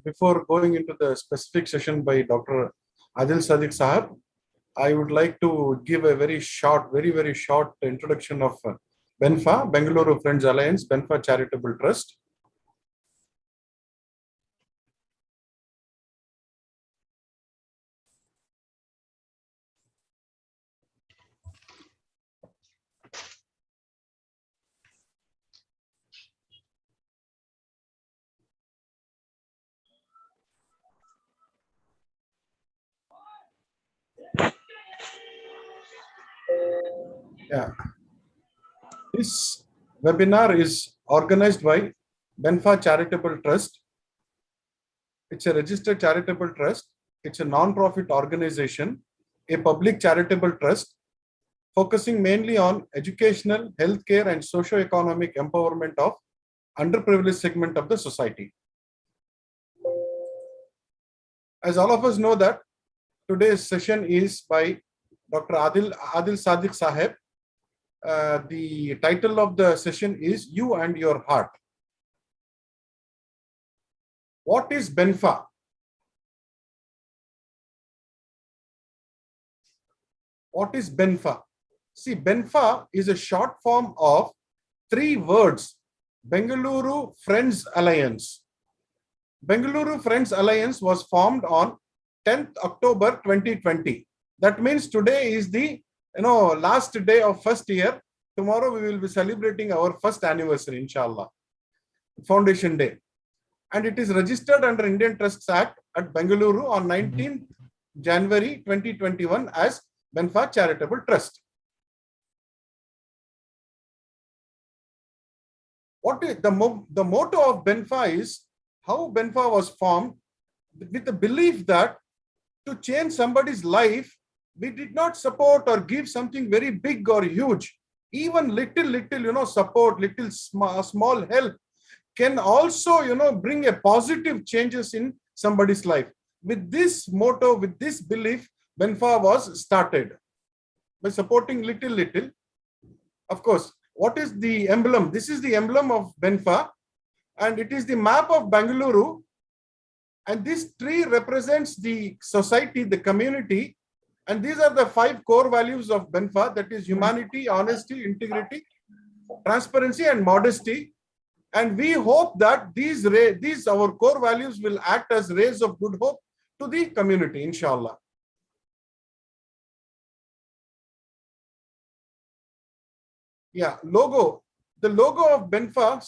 Before going into the specific session by Dr. Adil Sadiq Sahab, I would like to give a very short, very short introduction of BENFA, Bengaluru Friends Alliance, BENFA Charitable Trust. Yeah. This webinar is organized by BENFA Charitable Trust. It's a registered charitable trust. It's a non-profit organization, a public charitable trust, focusing mainly on educational, healthcare, and socio-economic empowerment of underprivileged segment of the society. As all of us know that today's session is by Dr. Adil Sadiq Saheb. The title of the session is You and Your Heart. What is BENFA? What is BENFA? See, BENFA is a short form of 3 words: Bengaluru Friends Alliance. Bengaluru Friends Alliance was formed on 10th October 2020. That means today is the last day of first year. Tomorrow we will be celebrating our first anniversary, inshallah, Foundation Day. And it is registered under Indian Trusts Act at Bengaluru on 19th January 2021 as BENFA Charitable Trust. What is the motto of BENFA is how BENFA was formed with the belief that to change somebody's life, we did not support or give something very big or huge. Even little support, little small help can also, bring a positive changes in somebody's life. With this motto, with this belief, BENFA was started by supporting little. Of course, what is the emblem? This is the emblem of BENFA, and it is the map of Bengaluru. And this tree represents the society, the community. And these are the 5 core values of BENFA, that is humanity, honesty, integrity, transparency, and modesty. And we hope that these our core values will act as rays of good hope to the community, inshallah. Yeah, logo. The logo of BENFA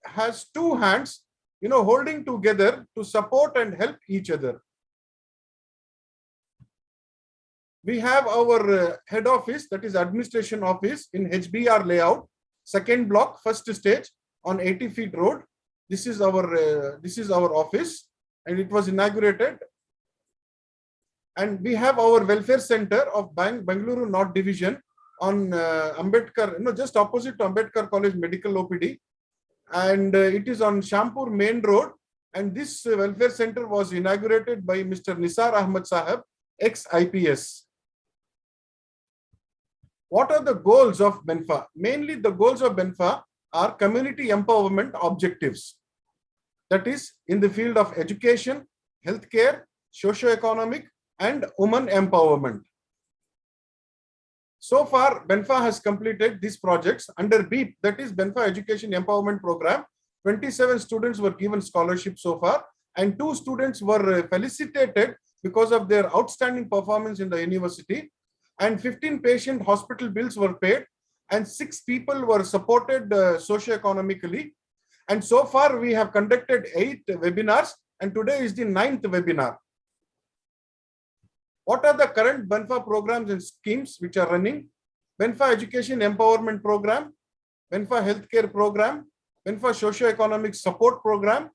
has 2 hands, holding together to support and help each other. We have our head office, that is administration office, in HBR layout, 2nd block, 1st stage on 80 feet road. This is our office, and it was inaugurated. And we have our welfare center of Bengaluru North Division on Ambedkar, just opposite to Ambedkar College Medical OPD. And it is on Shampur Main Road. And this welfare center was inaugurated by Mr. Nisar Ahmad Sahab, ex-IPS. What are the goals of BENFA? Mainly the goals of BENFA are community empowerment objectives. That is in the field of education, healthcare, socio-economic, and women empowerment. So far, BENFA has completed these projects under BEEP, that is BENFA Education Empowerment Program. 27 students were given scholarship so far, and 2 students were felicitated because of their outstanding performance in the university. And 15 patient hospital bills were paid, and 6 people were supported socio-economically. And so far, we have conducted 8 webinars, and today is the 9th webinar. What are the current BENFA programs and schemes which are running? BENFA Education Empowerment Program, BENFA Healthcare Program, BENFA Socio-Economic Support Program,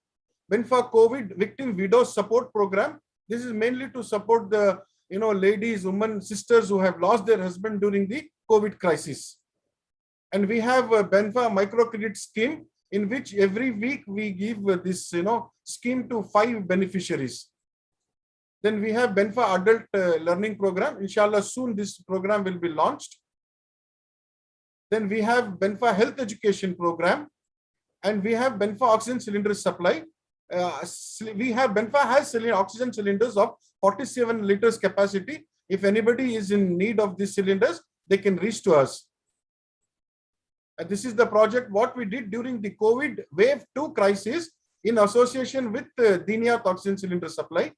BENFA COVID Victim Widows Support Program. This is mainly to support the ladies, women, sisters who have lost their husband during the COVID crisis. And we have a BENFA microcredit scheme, in which every week we give this scheme to 5 beneficiaries. Then we have BENFA Adult Learning Program. Inshallah, soon this program will be launched. Then we have BENFA Health Education Program, and we have BENFA Oxygen Cylinder Supply, We have BENFA has oxygen cylinders of 47 liters capacity. If anybody is in need of these cylinders, they can reach to us. This is the project what we did during the COVID wave 2 crisis in association with Dinia oxygen cylinder supply.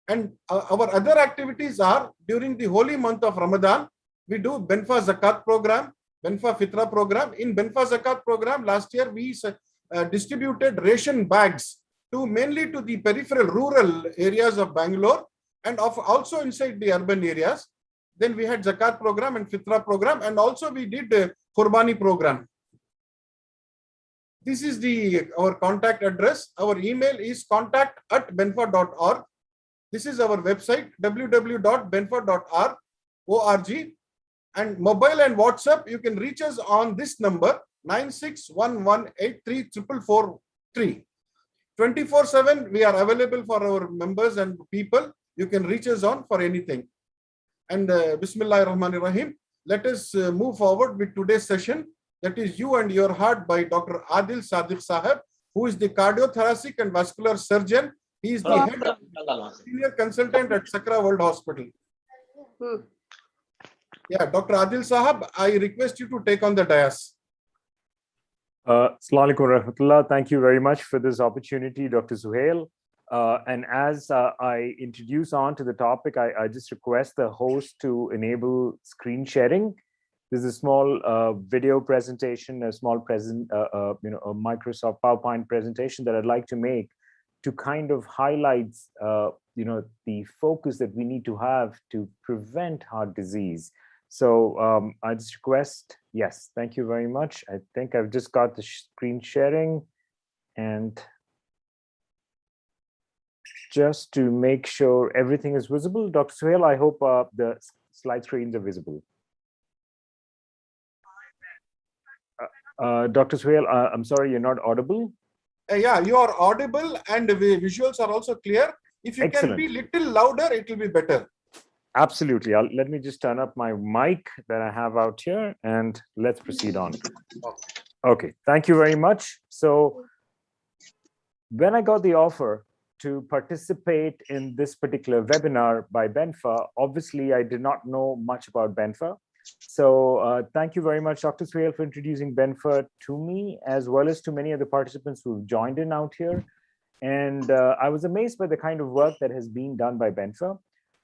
And our other activities are during the holy month of Ramadan, we do BENFA Zakat program, BENFA Fitra program. In BENFA Zakat program, last year we distributed ration bags to mainly to the peripheral rural areas of Bangalore and also inside the urban areas. Then we had Zakat program and Fitra program, and also we did Qurbani program. This is our contact address. Our email is contact@benfa.org. This is our website, www.benfa.org. And mobile and WhatsApp, you can reach us on this number, 9611834443. 24/7, we are available for our members and people. You can reach us on for anything. And Bismillahir Rahmanir Rahim. Let us move forward with today's session. That is You and Your Heart by Dr. Adil Sadiq Sahab, who is the cardiothoracic and vascular surgeon. He is the head senior consultant at Sakra World Hospital. Yeah, Dr. Adil Sahab, I request you to take on the dais. Assalamu alaikum warahmatullah. Thank you very much for this opportunity, Dr. Suhail. And as I introduce on to the topic, I just request the host to enable screen sharing. This is a small video presentation, a small a Microsoft PowerPoint presentation that I'd like to make to kind of highlight, the focus that we need to have to prevent heart disease. So I just request, yes, thank you very much. I think I've just got the screen sharing, and just to make sure everything is visible, Dr. Suhail, I hope the slide screens are visible. Dr. Suhail, I'm sorry, you're not audible. Yeah, you are audible and the visuals are also clear. If you Excellent. Can be little louder, it will be better. Absolutely. Let me just turn up my mic that I have out here and let's proceed on. Okay, thank you very much. So when I got the offer to participate in this particular webinar by BENFA, obviously I did not know much about BENFA. So thank you very much, Dr. Suhail, for introducing BENFA to me, as well as to many of the participants who've joined in out here. And I was amazed by the kind of work that has been done by BENFA.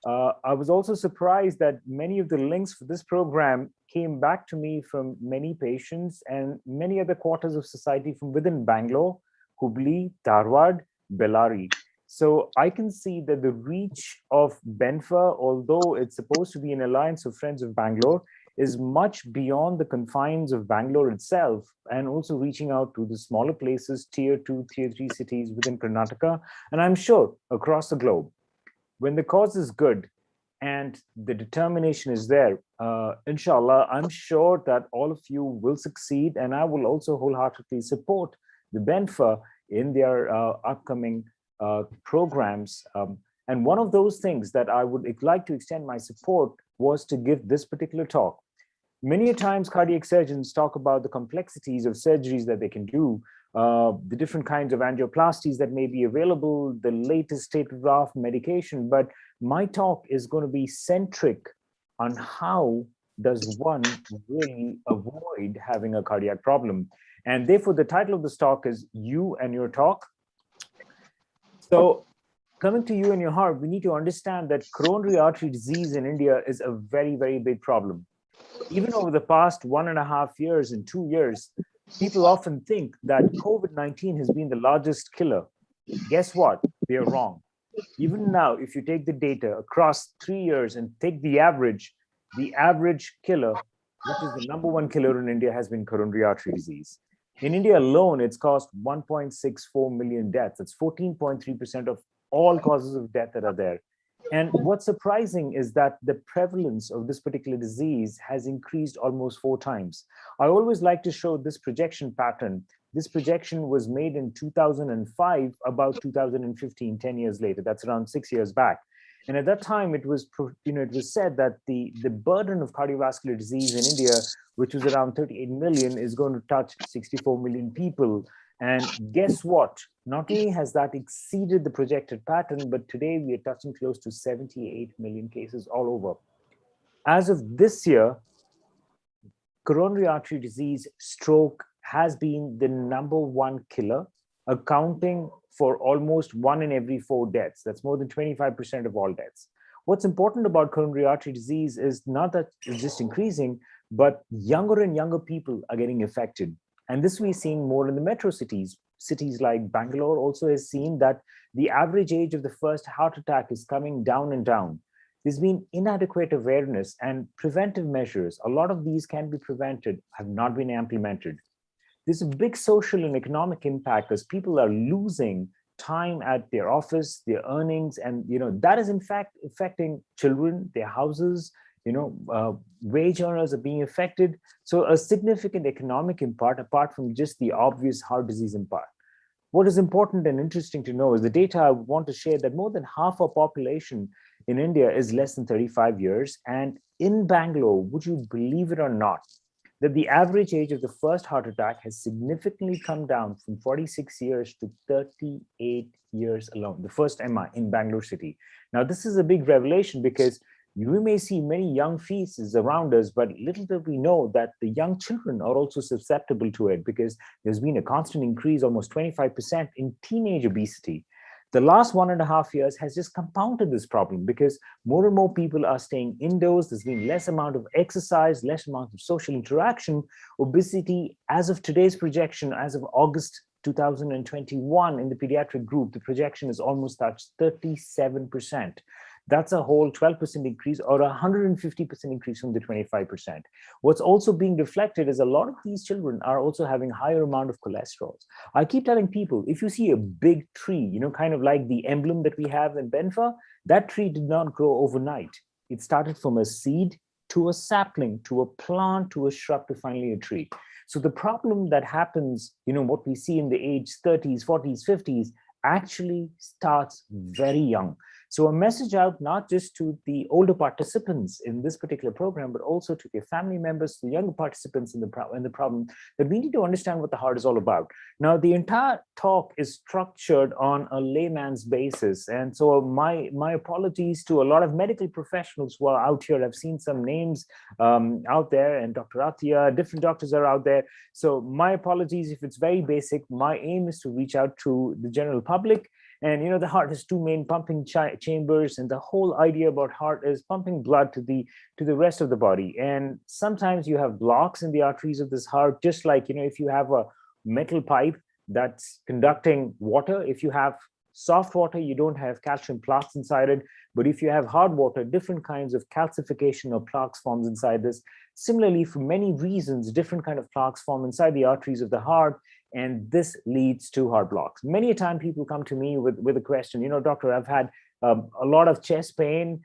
I was also surprised that many of the links for this program came back to me from many patients and many other quarters of society from within Bangalore, Hubli, Dharwad, Bellary. So I can see that the reach of BENFA, although it's supposed to be an alliance of friends of Bangalore, is much beyond the confines of Bangalore itself, and also reaching out to the smaller places, tier 2, tier 3 cities within Karnataka, and I'm sure across the globe. When the cause is good and the determination is there, inshallah, I'm sure that all of you will succeed, and I will also wholeheartedly support the BENFA in their upcoming programs. And one of those things that I would like to extend my support was to give this particular talk. Many a times cardiac surgeons talk about the complexities of surgeries that they can do, the different kinds of angioplasties that may be available, the latest state-of-the-art medication, but my talk is going to be centric on how does one really avoid having a cardiac problem. And therefore, the title of this talk is You and Your Talk. So coming to You and Your Heart, we need to understand that coronary artery disease in India is a very, very big problem. Even over the past 1.5 years and 2 years, people often think that COVID-19 has been the largest killer. Guess what? They're wrong. Even now, if you take the data across 3 years and take the average killer, which is the #1 killer in India, has been coronary artery disease. In India alone, it's caused 1.64 million deaths. That's 14.3% of all causes of death that are there. And what's surprising is that the prevalence of this particular disease has increased almost 4 times. I always like to show this projection pattern. This projection was made in 2005, about 2015, 10 years later. That's around 6 years back. And at that time, it was said that the burden of cardiovascular disease in India, which was around 38 million, is going to touch 64 million people. And guess what? Not only has that exceeded the projected pattern, but today we are touching close to 78 million cases all over. As of this year, coronary artery disease, stroke has been the #1 killer, accounting for almost 1 in every 4 deaths. That's more than 25% of all deaths. What's important about coronary artery disease is not that it's just increasing, but younger and younger people are getting affected. And this we've seen more in the metro cities. Cities like Bangalore also has seen that the average age of the first heart attack is coming down and down. There's been inadequate awareness and preventive measures. A lot of these can be prevented, have not been implemented. There's a big social and economic impact as people are losing time at their office, their earnings, and that is in fact affecting children, their houses. Wage earners are being affected. So a significant economic impact apart from just the obvious heart disease impact. What is important and interesting to know is the data I want to share that more than half our population in India is less than 35 years. And in Bangalore, would you believe it or not, that the average age of the first heart attack has significantly come down from 46 years to 38 years alone, the first MI in Bangalore city. Now, this is a big revelation because we may see many young faces around us, but little do we know that the young children are also susceptible to it because there's been a constant increase, almost 25% in teenage obesity. The last 1.5 years has just compounded this problem because more and more people are staying indoors. There's been less amount of exercise, less amount of social interaction. Obesity, as of today's projection, as of August 2021 in the pediatric group, the projection is almost touched 37%. That's a whole 12% increase or 150% increase from the 25%. What's also being reflected is a lot of these children are also having higher amount of cholesterol. I keep telling people, if you see a big tree, kind of like the emblem that we have in BENFA, that tree did not grow overnight. It started from a seed to a sapling, to a plant, to a shrub, to finally a tree. So the problem that happens, what we see in the age 30s, 40s, 50s, actually starts very young. So a message out not just to the older participants in this particular program, but also to their family members, the younger participants in the problem, that we need to understand what the heart is all about. Now, the entire talk is structured on a layman's basis. And so my apologies to a lot of medical professionals who are out here. I've seen some names out there, and Dr. Atia, different doctors are out there. So my apologies if it's very basic. My aim is to reach out to the general public. And the heart has two main pumping chambers, and the whole idea about heart is pumping blood to the rest of the body. And sometimes you have blocks in the arteries of this heart, just like if you have a metal pipe that's conducting water. If you have soft water, you don't have calcium plaques inside it. But if you have hard water, different kinds of calcification or plaques forms inside this. Similarly, for many reasons, different kind of plaques form inside the arteries of the heart. And this leads to heart blocks. Many a time people come to me with a question, doctor, I've had a lot of chest pain.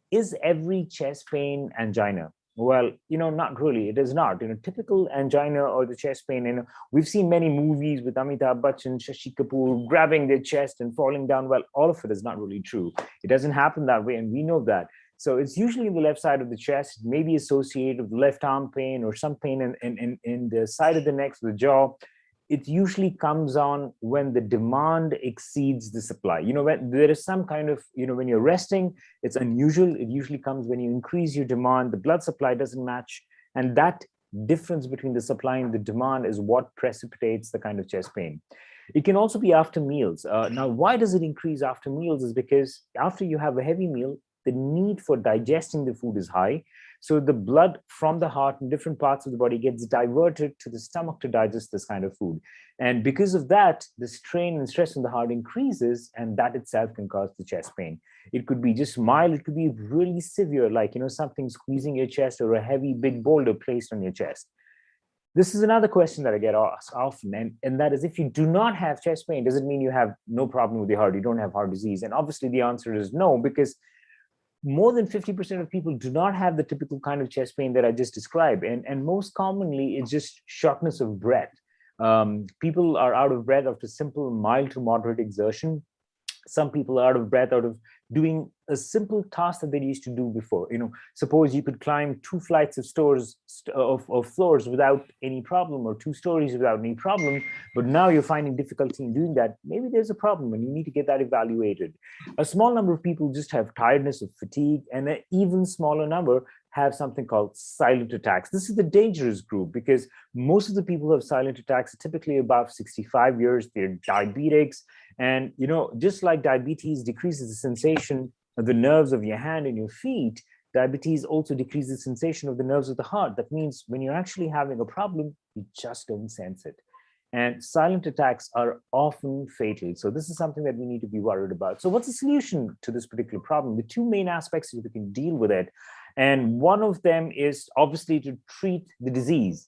Is every chest pain angina? Well, not really. It is not. Typical angina or the chest pain, we've seen many movies with Amitabh Bachchan, Shashi Kapoor grabbing their chest and falling down. Well, all of it is not really true. It doesn't happen that way, and we know that. So it's usually in the left side of the chest, maybe associated with left arm pain or some pain in the side of the neck, the jaw. It usually comes on when the demand exceeds the supply. When there is some kind of, when you're resting, it's unusual. It usually comes when you increase your demand, the blood supply doesn't match. And that difference between the supply and the demand is what precipitates the kind of chest pain. It can also be after meals. Now, why does it increase after meals? Is because after you have a heavy meal, the need for digesting the food is high. So the blood from the heart in different parts of the body gets diverted to the stomach to digest this kind of food. And because of that, the strain and stress on the heart increases, and that itself can cause the chest pain. It could be just mild, it could be really severe, like something squeezing your chest or a heavy big boulder placed on your chest. This is another question that I get asked often, and that is, if you do not have chest pain, does it mean you have no problem with your heart? You don't have heart disease? And obviously the answer is no, because more than 50% of people do not have the typical kind of chest pain that I just described. And most commonly, it's just shortness of breath. People are out of breath after simple, mild to moderate exertion. Some people are out of breath out of doing a simple task that they used to do before. Suppose you could climb 2 flights of floors without any problem, or 2 stories without any problem, but now you're finding difficulty in doing that. Maybe there's a problem and you need to get that evaluated. A small number of people just have tiredness or fatigue, and an even smaller number have something called silent attacks. This is the dangerous group, because most of the people who have silent attacks are typically above 65 years. They're diabetics. And, just like diabetes decreases the sensation of the nerves of your hand and your feet, diabetes also decreases the sensation of the nerves of the heart. That means when you're actually having a problem, you just don't sense it. And silent attacks are often fatal. So this is something that we need to be worried about. So what's the solution to this particular problem? The two main aspects that we can deal with it. And one of them is obviously to treat the disease,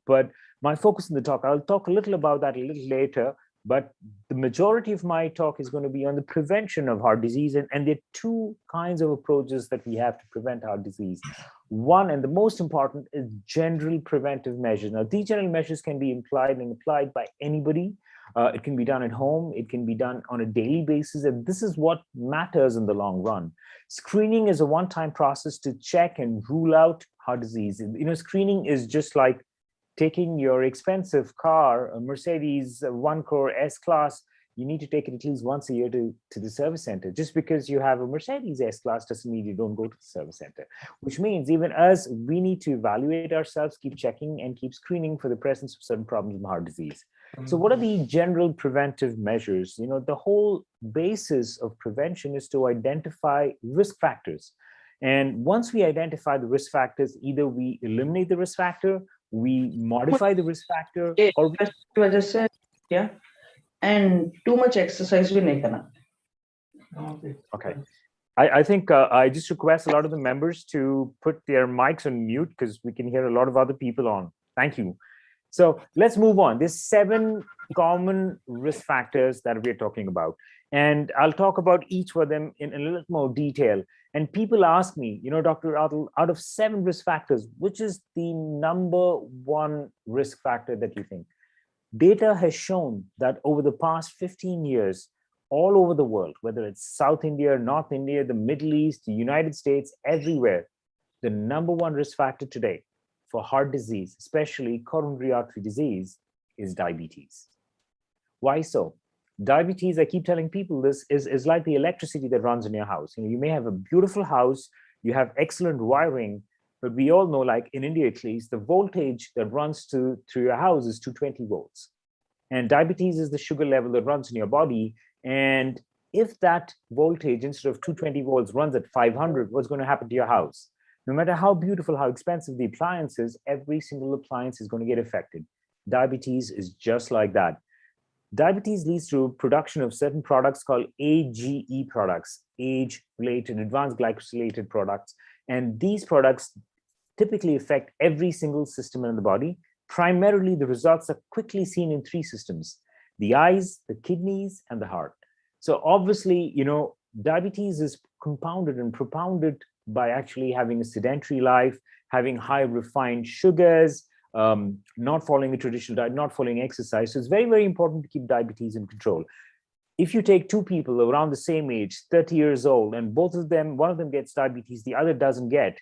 but my focus in the talk, I'll talk a little about that a little later, but the majority of my talk is going to be on the prevention of heart disease. And there are two kinds of approaches that we have to prevent heart disease. One, and the most important, is general preventive measures. Now, these general measures can be applied by anybody. It can be done at home. It can be done on a daily basis. And this is what matters in the long run. Screening is a one-time process to check and rule out heart disease. Screening is just like taking your expensive car, a Mercedes 1 Core S-Class. You need to take it at least once a year to the service center. Just because you have a Mercedes S-Class doesn't mean you don't go to the service center, which means even us, we need to evaluate ourselves, keep checking and keep screening for the presence of certain problems in heart disease. So what are the general preventive measures? The whole basis of prevention is to identify risk factors. And once we identify the risk factors, either we eliminate the risk factor, we modify the risk factor, or yeah, and too much exercise we make enough. Okay. I think I just request a lot of the members to put their mics on mute, because we can hear a lot of other people on. Thank you. So let's move on. There's 7 common risk factors that we're talking about. And I'll talk about each of them in a little more detail. And people ask me, Dr. Adil, out of 7 risk factors, which is the number 1 risk factor that you think? Data has shown that over the past 15 years, all over the world, whether it's South India, North India, the Middle East, the United States, everywhere, the number 1 risk factor today for heart disease, especially coronary artery disease, is diabetes. Why so? Diabetes, I keep telling people this, is like the electricity that runs in your house. You may have a beautiful house, you have excellent wiring, but we all know, like in India at least, the voltage that runs through your house is 220 volts. And diabetes is the sugar level that runs in your body. And if that voltage, instead of 220 volts, runs at 500, what's going to happen to your house? No matter how beautiful, how expensive the appliance is, every single appliance is going to get affected. Diabetes is just like that. Diabetes leads to production of certain products called AGE products, age-related, advanced glycosylated products. And these products typically affect every single system in the body. Primarily, the results are quickly seen in 3 systems: the eyes, the kidneys, and the heart. So obviously, diabetes is compounded and propounded by actually having a sedentary life, having high refined sugars, not following a traditional diet, not following exercise. So it's very, very important to keep diabetes in control. If you take 2 people around the same age, 30 years old, and one of them gets diabetes, the other doesn't get,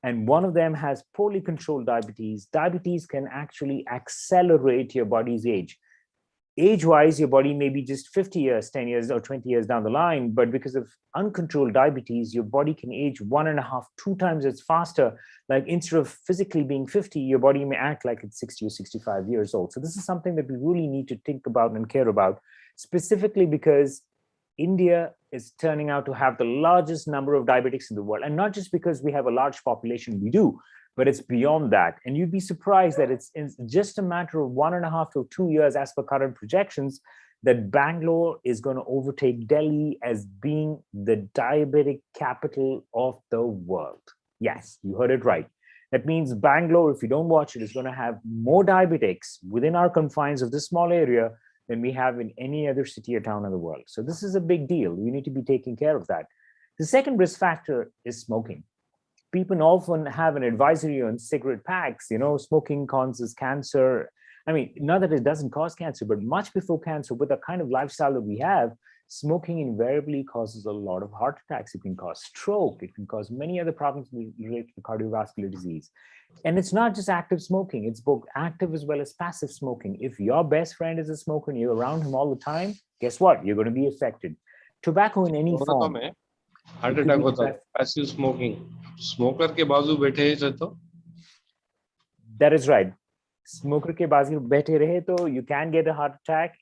and one of them has poorly controlled diabetes, diabetes can actually accelerate your body's age. Age-wise, your body may be just 50 years, 10 years, or 20 years down the line, but because of uncontrolled diabetes, your body can age 1.5, 2 times as faster. Like instead of physically being 50, your body may act like it's 60 or 65 years old. So this is something that we really need to think about and care about, specifically because India is turning out to have the largest number of diabetics in the world. And not just because we have a large population, we do, but it's beyond that. And you'd be surprised that it's just a matter of 1.5 to 2 years, as per current projections, that Bangalore is going to overtake Delhi as being the diabetic capital of the world. Yes, you heard it right. That means Bangalore, if you don't watch it, is going to have more diabetics within our confines of this small area than we have in any other city or town in the world. So this is a big deal. We need to be taking care of that. The second risk factor is smoking. People often have an advisory on cigarette packs. Smoking causes cancer. I mean, not that it doesn't cause cancer, but much before cancer, with the kind of lifestyle that we have, smoking invariably causes a lot of heart attacks. It can cause stroke. It can cause many other problems related to cardiovascular disease. And it's not just active smoking. It's both active as well as passive smoking. If your best friend is a smoker and you're around him all the time, guess what? You're going to be affected. Tobacco in any form. Heart attack होता है passive smoking smoker के बाजू बैठे हैं तो That is right. Smoker ke bazi बैठे रहे तो you can get a heart attack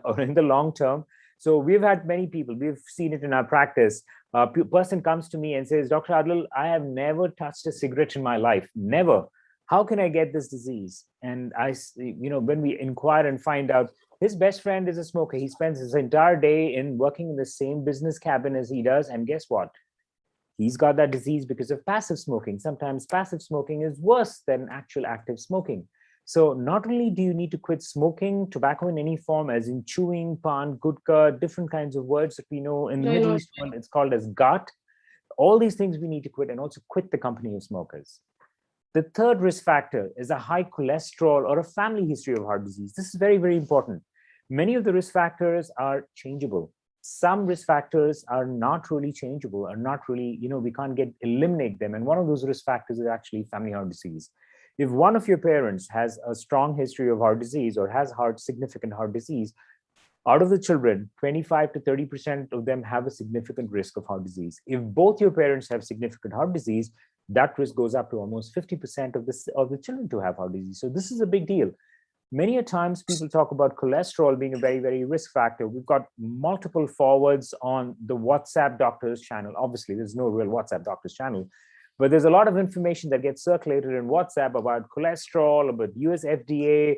or in the long term. So we've had many people, we've seen it in our practice. A person comes to me and says, Dr. Adil, I have never touched a cigarette in my life, never. How can I get this disease? And when we inquire and find out, his best friend is a smoker. He spends his entire day in working in the same business cabin as he does. And guess what? He's got that disease because of passive smoking. Sometimes passive smoking is worse than actual active smoking. So not only do you need to quit smoking, tobacco in any form, as in chewing, pan, gutka, different kinds of words that we know in the Middle East, it's called as ghat. All these things we need to quit, and also quit the company of smokers. The third risk factor is a high cholesterol or a family history of heart disease. This is very, very important. Many of the risk factors are changeable. Some risk factors are not really changeable, are not really, we can't eliminate them. And one of those risk factors is actually family heart disease. If one of your parents has a strong history of heart disease or has significant heart disease, out of the children, 25 to 30% of them have a significant risk of heart disease. If both your parents have significant heart disease, that risk goes up to almost 50% of the children to have heart disease. So this is a big deal. Many a times people talk about cholesterol being a very, very risk factor. We've got multiple forwards on the WhatsApp Doctors channel. Obviously, there's no real WhatsApp Doctors channel, but there's a lot of information that gets circulated in WhatsApp about cholesterol, about US FDA.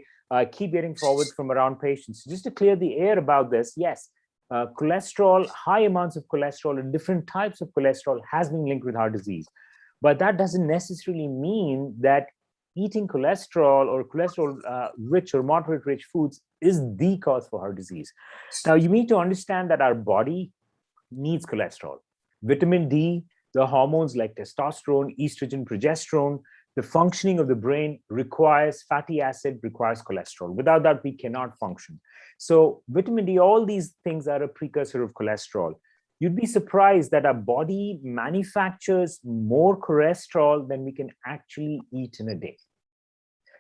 Keep getting forwards from around patients. Just to clear the air about this, yes, cholesterol, high amounts of cholesterol and different types of cholesterol has been linked with heart disease. But that doesn't necessarily mean that eating cholesterol or cholesterol-rich or moderate-rich foods is the cause for heart disease. Now, you need to understand that our body needs cholesterol. Vitamin D, the hormones like testosterone, estrogen, progesterone, the functioning of the brain requires fatty acid, requires cholesterol. Without that, we cannot function. So vitamin D, all these things are a precursor of cholesterol. You'd be surprised that our body manufactures more cholesterol than we can actually eat in a day.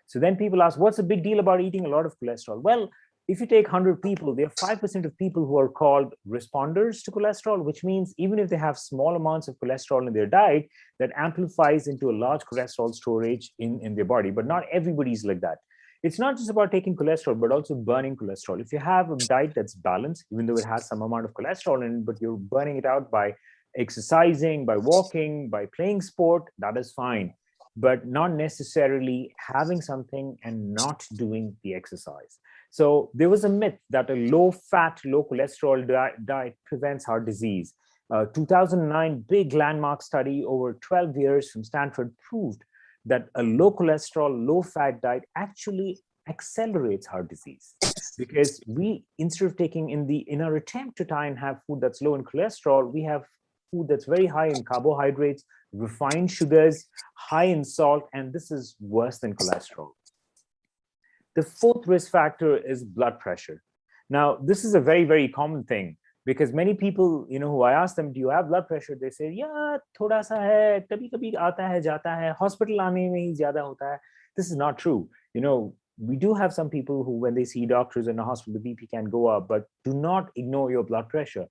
So then people ask, what's the big deal about eating a lot of cholesterol? Well, if you take 100 people, there are 5% of people who are called responders to cholesterol, which means even if they have small amounts of cholesterol in their diet, that amplifies into a large cholesterol storage in their body. But not everybody's like that. It's not just about taking cholesterol, but also burning cholesterol. If you have a diet that's balanced, even though it has some amount of cholesterol in it, but you're burning it out by exercising, by walking, by playing sport, that is fine. But not necessarily having something and not doing the exercise. So there was a myth that a low-fat, low-cholesterol diet prevents heart disease. 2009 big landmark study over 12 years from Stanford proved that a low-cholesterol, low-fat diet actually accelerates heart disease. Because we, instead of taking in our attempt to try and have food that's low in cholesterol, we have food that's very high in carbohydrates, refined sugars, high in salt, and this is worse than cholesterol. The fourth risk factor is blood pressure. Now, this is a very, very common thing because many people, who I ask them, do you have blood pressure? They say, yeah, thoda sa hai, kabhi-kabhi aata hai, jata hai, hospital aane mein hi zyada hota hai. This is not true. We do have some people who, when they see doctors in a hospital, the BP can go up, but do not ignore your blood pressure.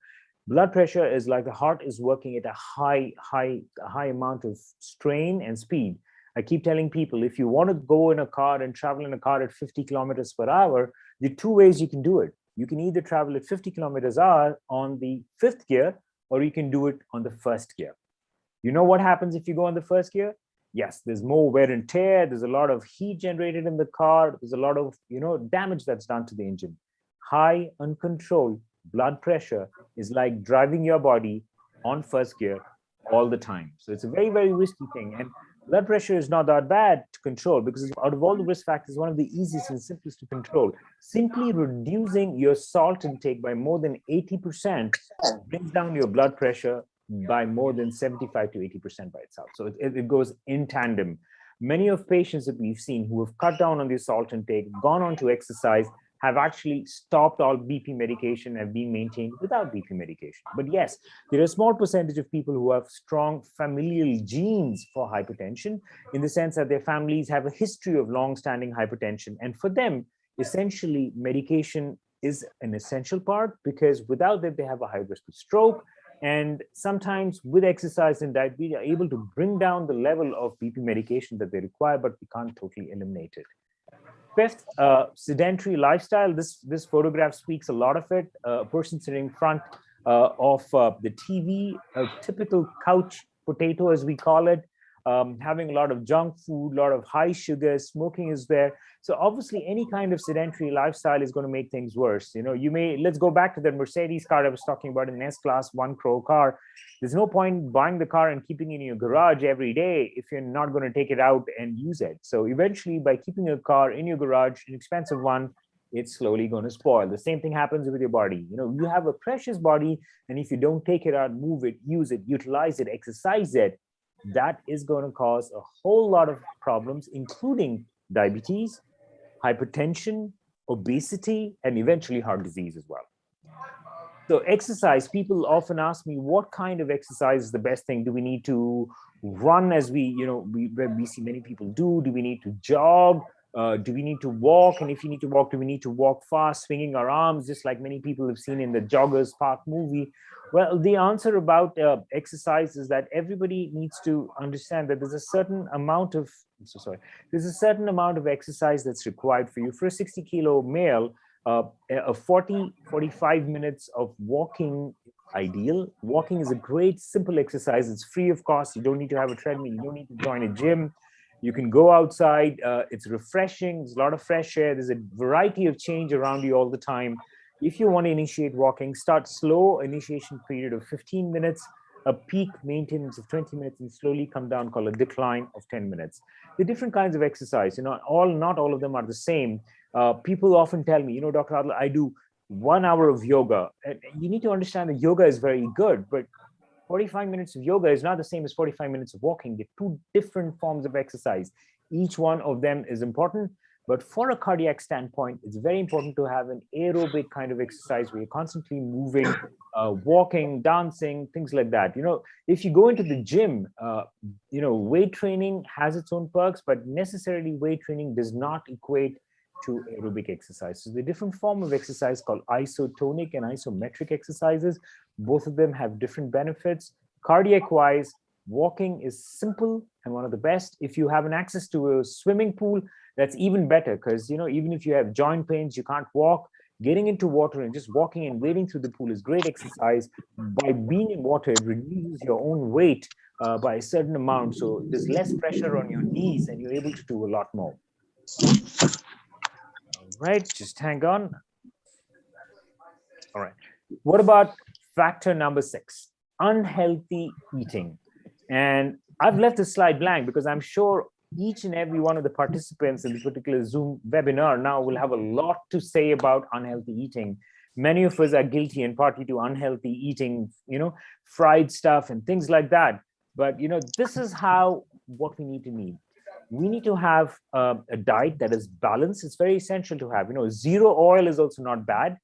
Blood pressure is like the heart is working at a high amount of strain and speed. I keep telling people, if you want to go in a car and travel in a car at 50 kilometers per hour, there are two ways you can do it. You can either travel at 50 kilometers an hour on the fifth gear, or you can do it on the first gear. You know what happens if you go on the first gear? Yes, there's more wear and tear. There's a lot of heat generated in the car. There's a lot of, damage that's done to the engine. High, uncontrolled blood pressure is like driving your body on first gear all the time. So it's a very, very risky thing. And blood pressure is not that bad to control because out of all the risk factors, one of the easiest and simplest to control. Simply reducing your salt intake by more than 80% brings down your blood pressure by more than 75 to 80% by itself. So it goes in tandem. Many of patients that we've seen who have cut down on their salt intake, gone on to exercise, have actually stopped all BP medication and been maintained without BP medication. But yes, there are a small percentage of people who have strong familial genes for hypertension, in the sense that their families have a history of long-standing hypertension. And for them, essentially, medication is an essential part, because without it, they have a high risk of stroke. And sometimes with exercise and diet, we are able to bring down the level of BP medication that they require, but we can't totally eliminate it. Fifth, sedentary lifestyle. This photograph speaks a lot of it. A person sitting in front of the TV, a typical couch potato, as we call it, having a lot of junk food, a lot of high sugar, smoking is there. So obviously any kind of sedentary lifestyle is going to make things worse. You know, let's go back to the Mercedes car I was talking about, an S-Class 1 crore car. There's no point buying the car and keeping it in your garage every day if you're not going to take it out and use it. So eventually, by keeping a car in your garage, an expensive one, it's slowly going to spoil. The same thing happens with your body. You know, you have a precious body, and if you don't take it out, move it, use it, utilize it, exercise it, that is going to cause a whole lot of problems, including diabetes, hypertension, obesity, and eventually heart disease as well. So exercise, people often ask me, what kind of exercise is the best thing? Do we need to run, as we see many people do? Do we need to jog? Do we need to walk? And if you need to walk, do we need to walk fast, swinging our arms, just like many people have seen in the Joggers Park movie? Well, the answer about exercise is that everybody needs to understand that there's a certain amount of, there's a certain amount of exercise that's required for you. For a 60-kilo male, a 45 minutes of walking ideal. Walking is a great, simple exercise. It's free of cost. You don't need to have a treadmill. You don't need to join a gym. You can go outside. It's refreshing. There's a lot of fresh air. There's a variety of change around you all the time. If you want to initiate walking, start slow, initiation period of 15 minutes, a peak maintenance of 20 minutes, and slowly come down, called a decline of 10 minutes. The different kinds of exercise, not all of them are the same. People often tell me, Dr. Adil, I do 1 hour of yoga. And you need to understand that yoga is very good, but 45 minutes of yoga is not the same as 45 minutes of walking. They're two different forms of exercise. Each one of them is important. But for a cardiac standpoint, it's very important to have an aerobic kind of exercise where you're constantly moving, walking, dancing, things like that. If you go into the gym, weight training has its own perks, but necessarily weight training does not equate to aerobic exercise. So the different form of exercise called isotonic and isometric exercises, both of them have different benefits. Cardiac-wise, walking is simple and one of the best. If you have an access to a swimming pool, that's even better, because even if you have joint pains, you can't walk, getting into water and just walking and wading through the pool is great exercise. By being in water, it reduces your own weight by a certain amount, so there's less pressure on your knees and you're able to do a lot more. All right, just hang on. All right, what about factor number 6, unhealthy eating? And I've left the slide blank because I'm sure each and every one of the participants in this particular Zoom webinar now will have a lot to say about unhealthy eating. Many of us are guilty and partly to unhealthy eating, fried stuff and things like that. But, this is what we need to need. We need to have a diet that is balanced. It's very essential to have, zero oil is also not bad.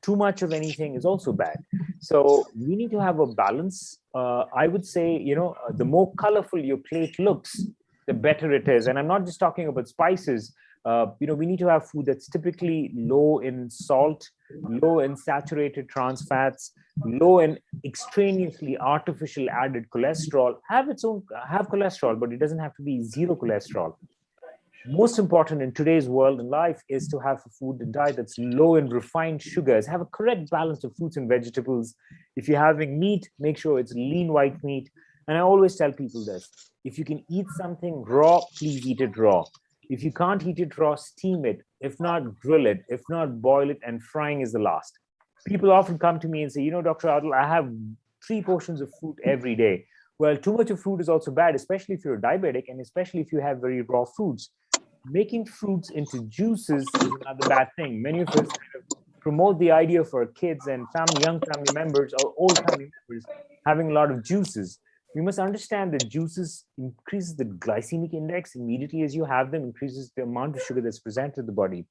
Too much of anything is also bad. So we need to have a balance. I would say, the more colorful your plate looks, the better it is. And I'm not just talking about spices. We need to have food that's typically low in salt, low in saturated trans fats, low in extraneously artificial added cholesterol. Have cholesterol, but it doesn't have to be zero cholesterol. Most important in today's world and life is to have a food and diet that's low in refined sugars. Have a correct balance of fruits and vegetables. If you're having meat, make sure it's lean white meat. And I always tell people this: if you can eat something raw, please eat it raw. If you can't eat it raw, steam it. If not, grill it. If not, boil it, and frying is the last. People often come to me and say, Dr. Adil, I have 3 portions of fruit every day. Well, too much of fruit is also bad, especially if you're a diabetic and especially if you have very raw fruits. Making fruits into juices is another bad thing. Many of us kind of promote the idea for kids and young family members or old family members having a lot of juices. We must understand that juices increases the glycemic index immediately as you have them, increases the amount of sugar that's present in the body.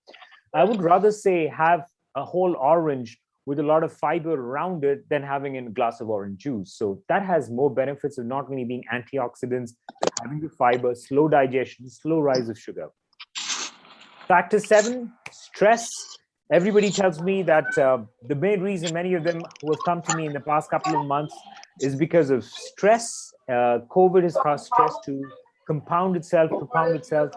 I would rather say have a whole orange with a lot of fiber around it than having a glass of orange juice. So that has more benefits of not only being antioxidants, having the fiber, slow digestion, slow rise of sugar. Factor 7, stress. Everybody tells me that the main reason many of them who have come to me in the past couple of months is because of stress. COVID has caused stress to propound itself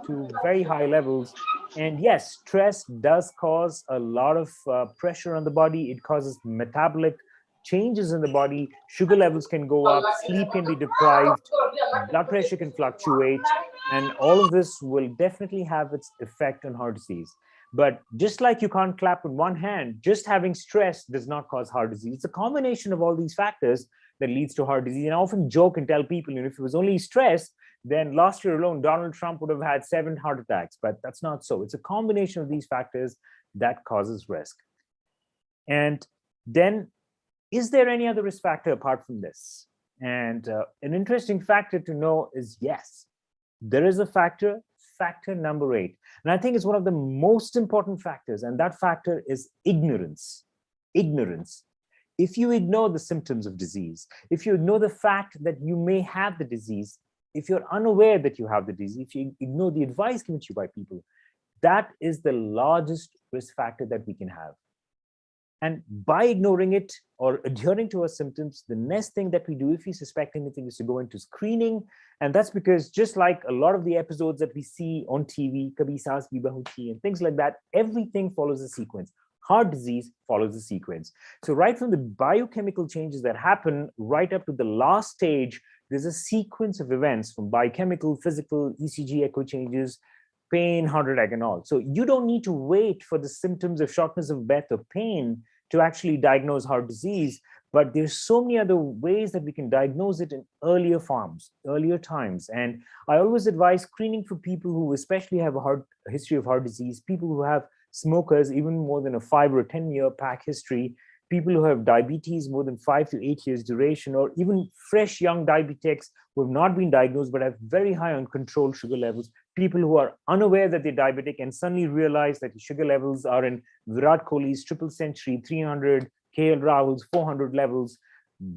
to very high levels. And yes, stress does cause a lot of pressure on the body. It causes metabolic changes in the body. Sugar levels can go up, sleep can be deprived, blood pressure can fluctuate, and all of this will definitely have its effect on heart disease. But just like you can't clap with one hand, just having stress does not cause heart disease. It's a combination of all these factors that leads to heart disease. And I often joke and tell people, if it was only stress, then last year alone, Donald Trump would have had 7 heart attacks. But that's not so. It's a combination of these factors that causes risk. And then, is there any other risk factor apart from this? And an interesting factor to know is yes, there is a factor number 8. And I think it's one of the most important factors, and that factor is ignorance. Ignorance. If you ignore the symptoms of disease, if you ignore the fact that you may have the disease, if you're unaware that you have the disease, if you ignore the advice given to you by people, that is the largest risk factor that we can have. And by ignoring it or adhering to our symptoms, the next thing that we do if we suspect anything is to go into screening. And that's because just like a lot of the episodes that we see on TV, Kabhi Saas Bhi Bahu Thi and things like that, everything follows a sequence. Heart disease follows a sequence. So right from the biochemical changes that happen right up to the last stage, there's a sequence of events from biochemical, physical, ECG echo changes, pain, heart attack, and all. So you don't need to wait for the symptoms of shortness of breath or pain to actually diagnose heart disease. But there's so many other ways that we can diagnose it in earlier forms, earlier times. And I always advise screening for people who especially have a history of heart disease, people who have smokers, even more than a 5 or 10 year pack history, people who have diabetes more than 5 to 8 years duration, or even fresh young diabetics who have not been diagnosed but have very high uncontrolled sugar levels, people who are unaware that they're diabetic and suddenly realize that the sugar levels are in Virat Kohli's triple century, 300, KL Rahul's 400 levels.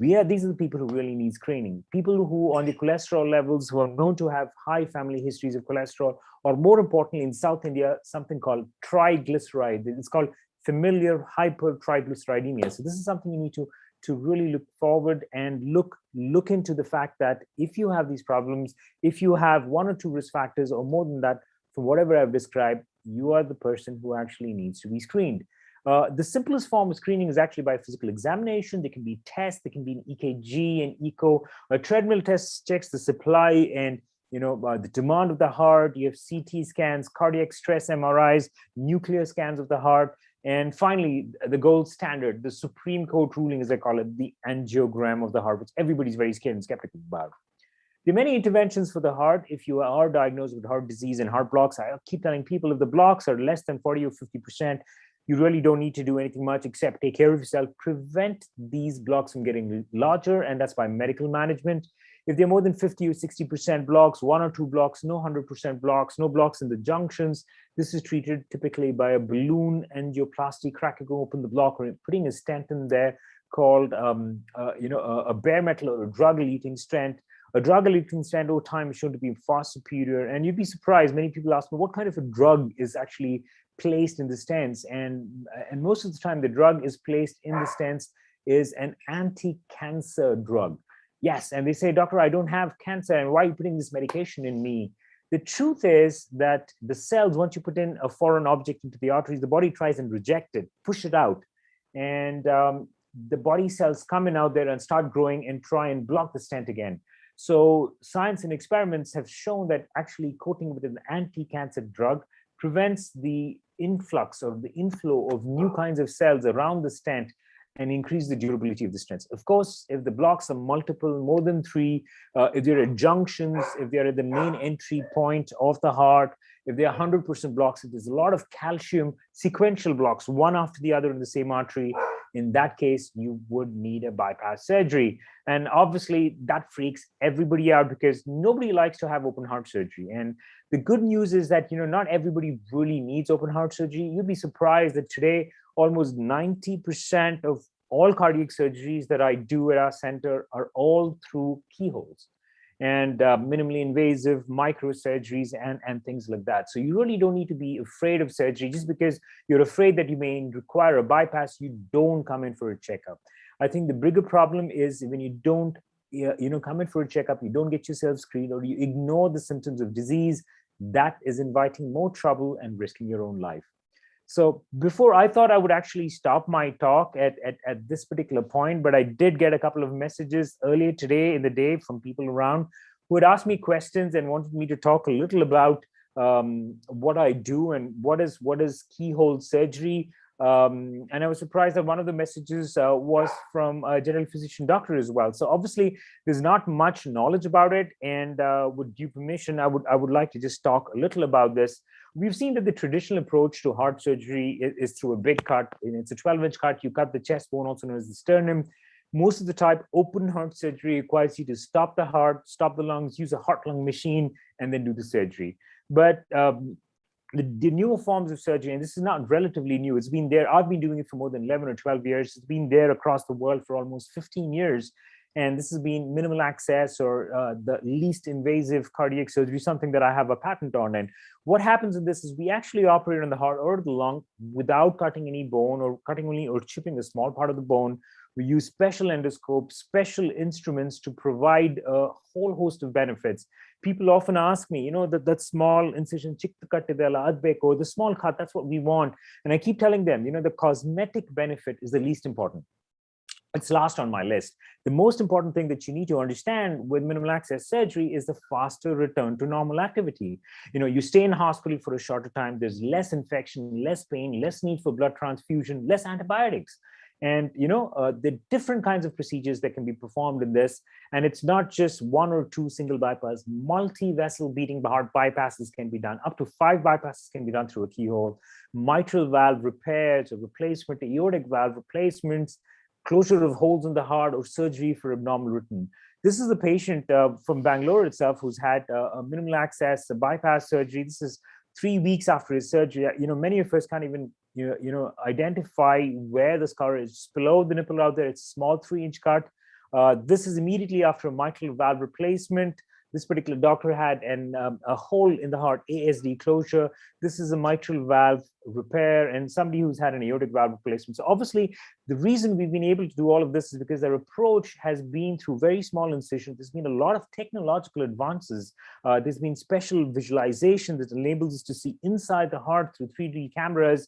These are the people who really need screening. People who on the cholesterol levels, who are known to have high family histories of cholesterol, or more importantly in South India, something called triglyceride. It's called familiar hypertriglyceridemia. So this is something you need to really look forward and look into the fact that if you have these problems, if you have 1 or 2 risk factors or more than that, from whatever I've described, you are the person who actually needs to be screened. The simplest form of screening is actually by physical examination. There can be tests, there can be an EKG and echo. A treadmill test checks the supply and the demand of the heart. You have CT scans, cardiac stress MRIs, nuclear scans of the heart. And finally, the gold standard, the Supreme Court ruling, as they call it, the angiogram of the heart, which everybody's very scared and skeptical about. There are many interventions for the heart. If you are diagnosed with heart disease and heart blocks, I keep telling people if the blocks are less than 40 or 50%, you really don't need to do anything much except take care of yourself, prevent these blocks from getting larger, and that's by medical management. If they're more than 50 or 60% blocks, 1 or 2 blocks, no 100% blocks, no blocks in the junctions, this is treated typically by a balloon angioplasty, cracking open the block or putting a stent in there called a bare metal or a drug-eluting stent. A drug-eluting stent over time is shown to be far superior. And you'd be surprised, many people ask me, what kind of a drug is actually placed in the stents? And most of the time, the drug is placed in the stents is an anti-cancer drug. Yes, and they say, doctor, I don't have cancer, and why are you putting this medication in me? The truth is that the cells, once you put in a foreign object into the arteries, the body tries and reject it, push it out. And the body cells come in out there and start growing and try and block the stent again. So science and experiments have shown that actually coating with an anti-cancer drug prevents the influx or the inflow of new kinds of cells around the stent and increase the durability of the stents. Of course, if the blocks are multiple, more than 3, if they're at junctions, if they're at the main entry point of the heart, if there are 100% blocks, if there's a lot of calcium sequential blocks, one after the other in the same artery, in that case, you would need a bypass surgery. And obviously that freaks everybody out because nobody likes to have open heart surgery. And the good news is that, not everybody really needs open heart surgery. You'd be surprised that today, almost 90% of all cardiac surgeries that I do at our center are all through keyholes and minimally invasive microsurgeries and things like that. So you really don't need to be afraid of surgery. Just because you're afraid that you may require a bypass, you don't come in for a checkup. I think the bigger problem is when you don't come in for a checkup, you don't get yourself screened, or you ignore the symptoms of disease. That is inviting more trouble and risking your own life. So before, I thought I would actually stop my talk at this particular point, but I did get a couple of messages earlier today in the day from people around who had asked me questions and wanted me to talk a little about what I do and what is keyhole surgery. And I was surprised that one of the messages was from a general physician doctor as well. So obviously, there's not much knowledge about it. And with due permission, I would like to just talk a little about this. We've seen that the traditional approach to heart surgery is through a big cut. It's a 12-inch cut. You cut the chest bone, also known as the sternum. Most of the time, open heart surgery requires you to stop the heart, stop the lungs, use a heart-lung machine, and then do the surgery. But the newer forms of surgery, and this is not relatively new, it's been there. I've been doing it for more than 11 or 12 years. It's been there across the world for almost 15 years. And this has been minimal access or the least invasive cardiac surgery, something that I have a patent on. And what happens in this is we actually operate on the heart or the lung without cutting any bone or cutting only or chipping a small part of the bone. We use special endoscopes, special instruments to provide a whole host of benefits. People often ask me, that small incision, the small cut, that's what we want. And I keep telling them, the cosmetic benefit is the least important. It's last on my list. The most important thing that you need to understand with minimal access surgery is the faster return to normal activity. You stay in hospital for a shorter time, there's less infection, less pain, less need for blood transfusion, less antibiotics. And the different kinds of procedures that can be performed in this, and it's not just one or two single bypass, multi-vessel beating heart bypasses can be done. Up to 5 bypasses can be done through a keyhole. Mitral valve repairs or replacement, aortic valve replacements, closure of holes in the heart, or surgery for abnormal return. This is a patient from Bangalore itself who's had a minimal access, a bypass surgery. This is 3 weeks after his surgery. Many of us can't even identify where the scar is. Just below the nipple out there, it's a small 3-inch cut. This is immediately after a mitral valve replacement. This particular doctor had a hole in the heart, ASD closure. This is a mitral valve repair, and somebody who's had an aortic valve replacement. So obviously, the reason we've been able to do all of this is because their approach has been through very small incisions. There's been a lot of technological advances. There's been special visualization that enables us to see inside the heart through 3D cameras.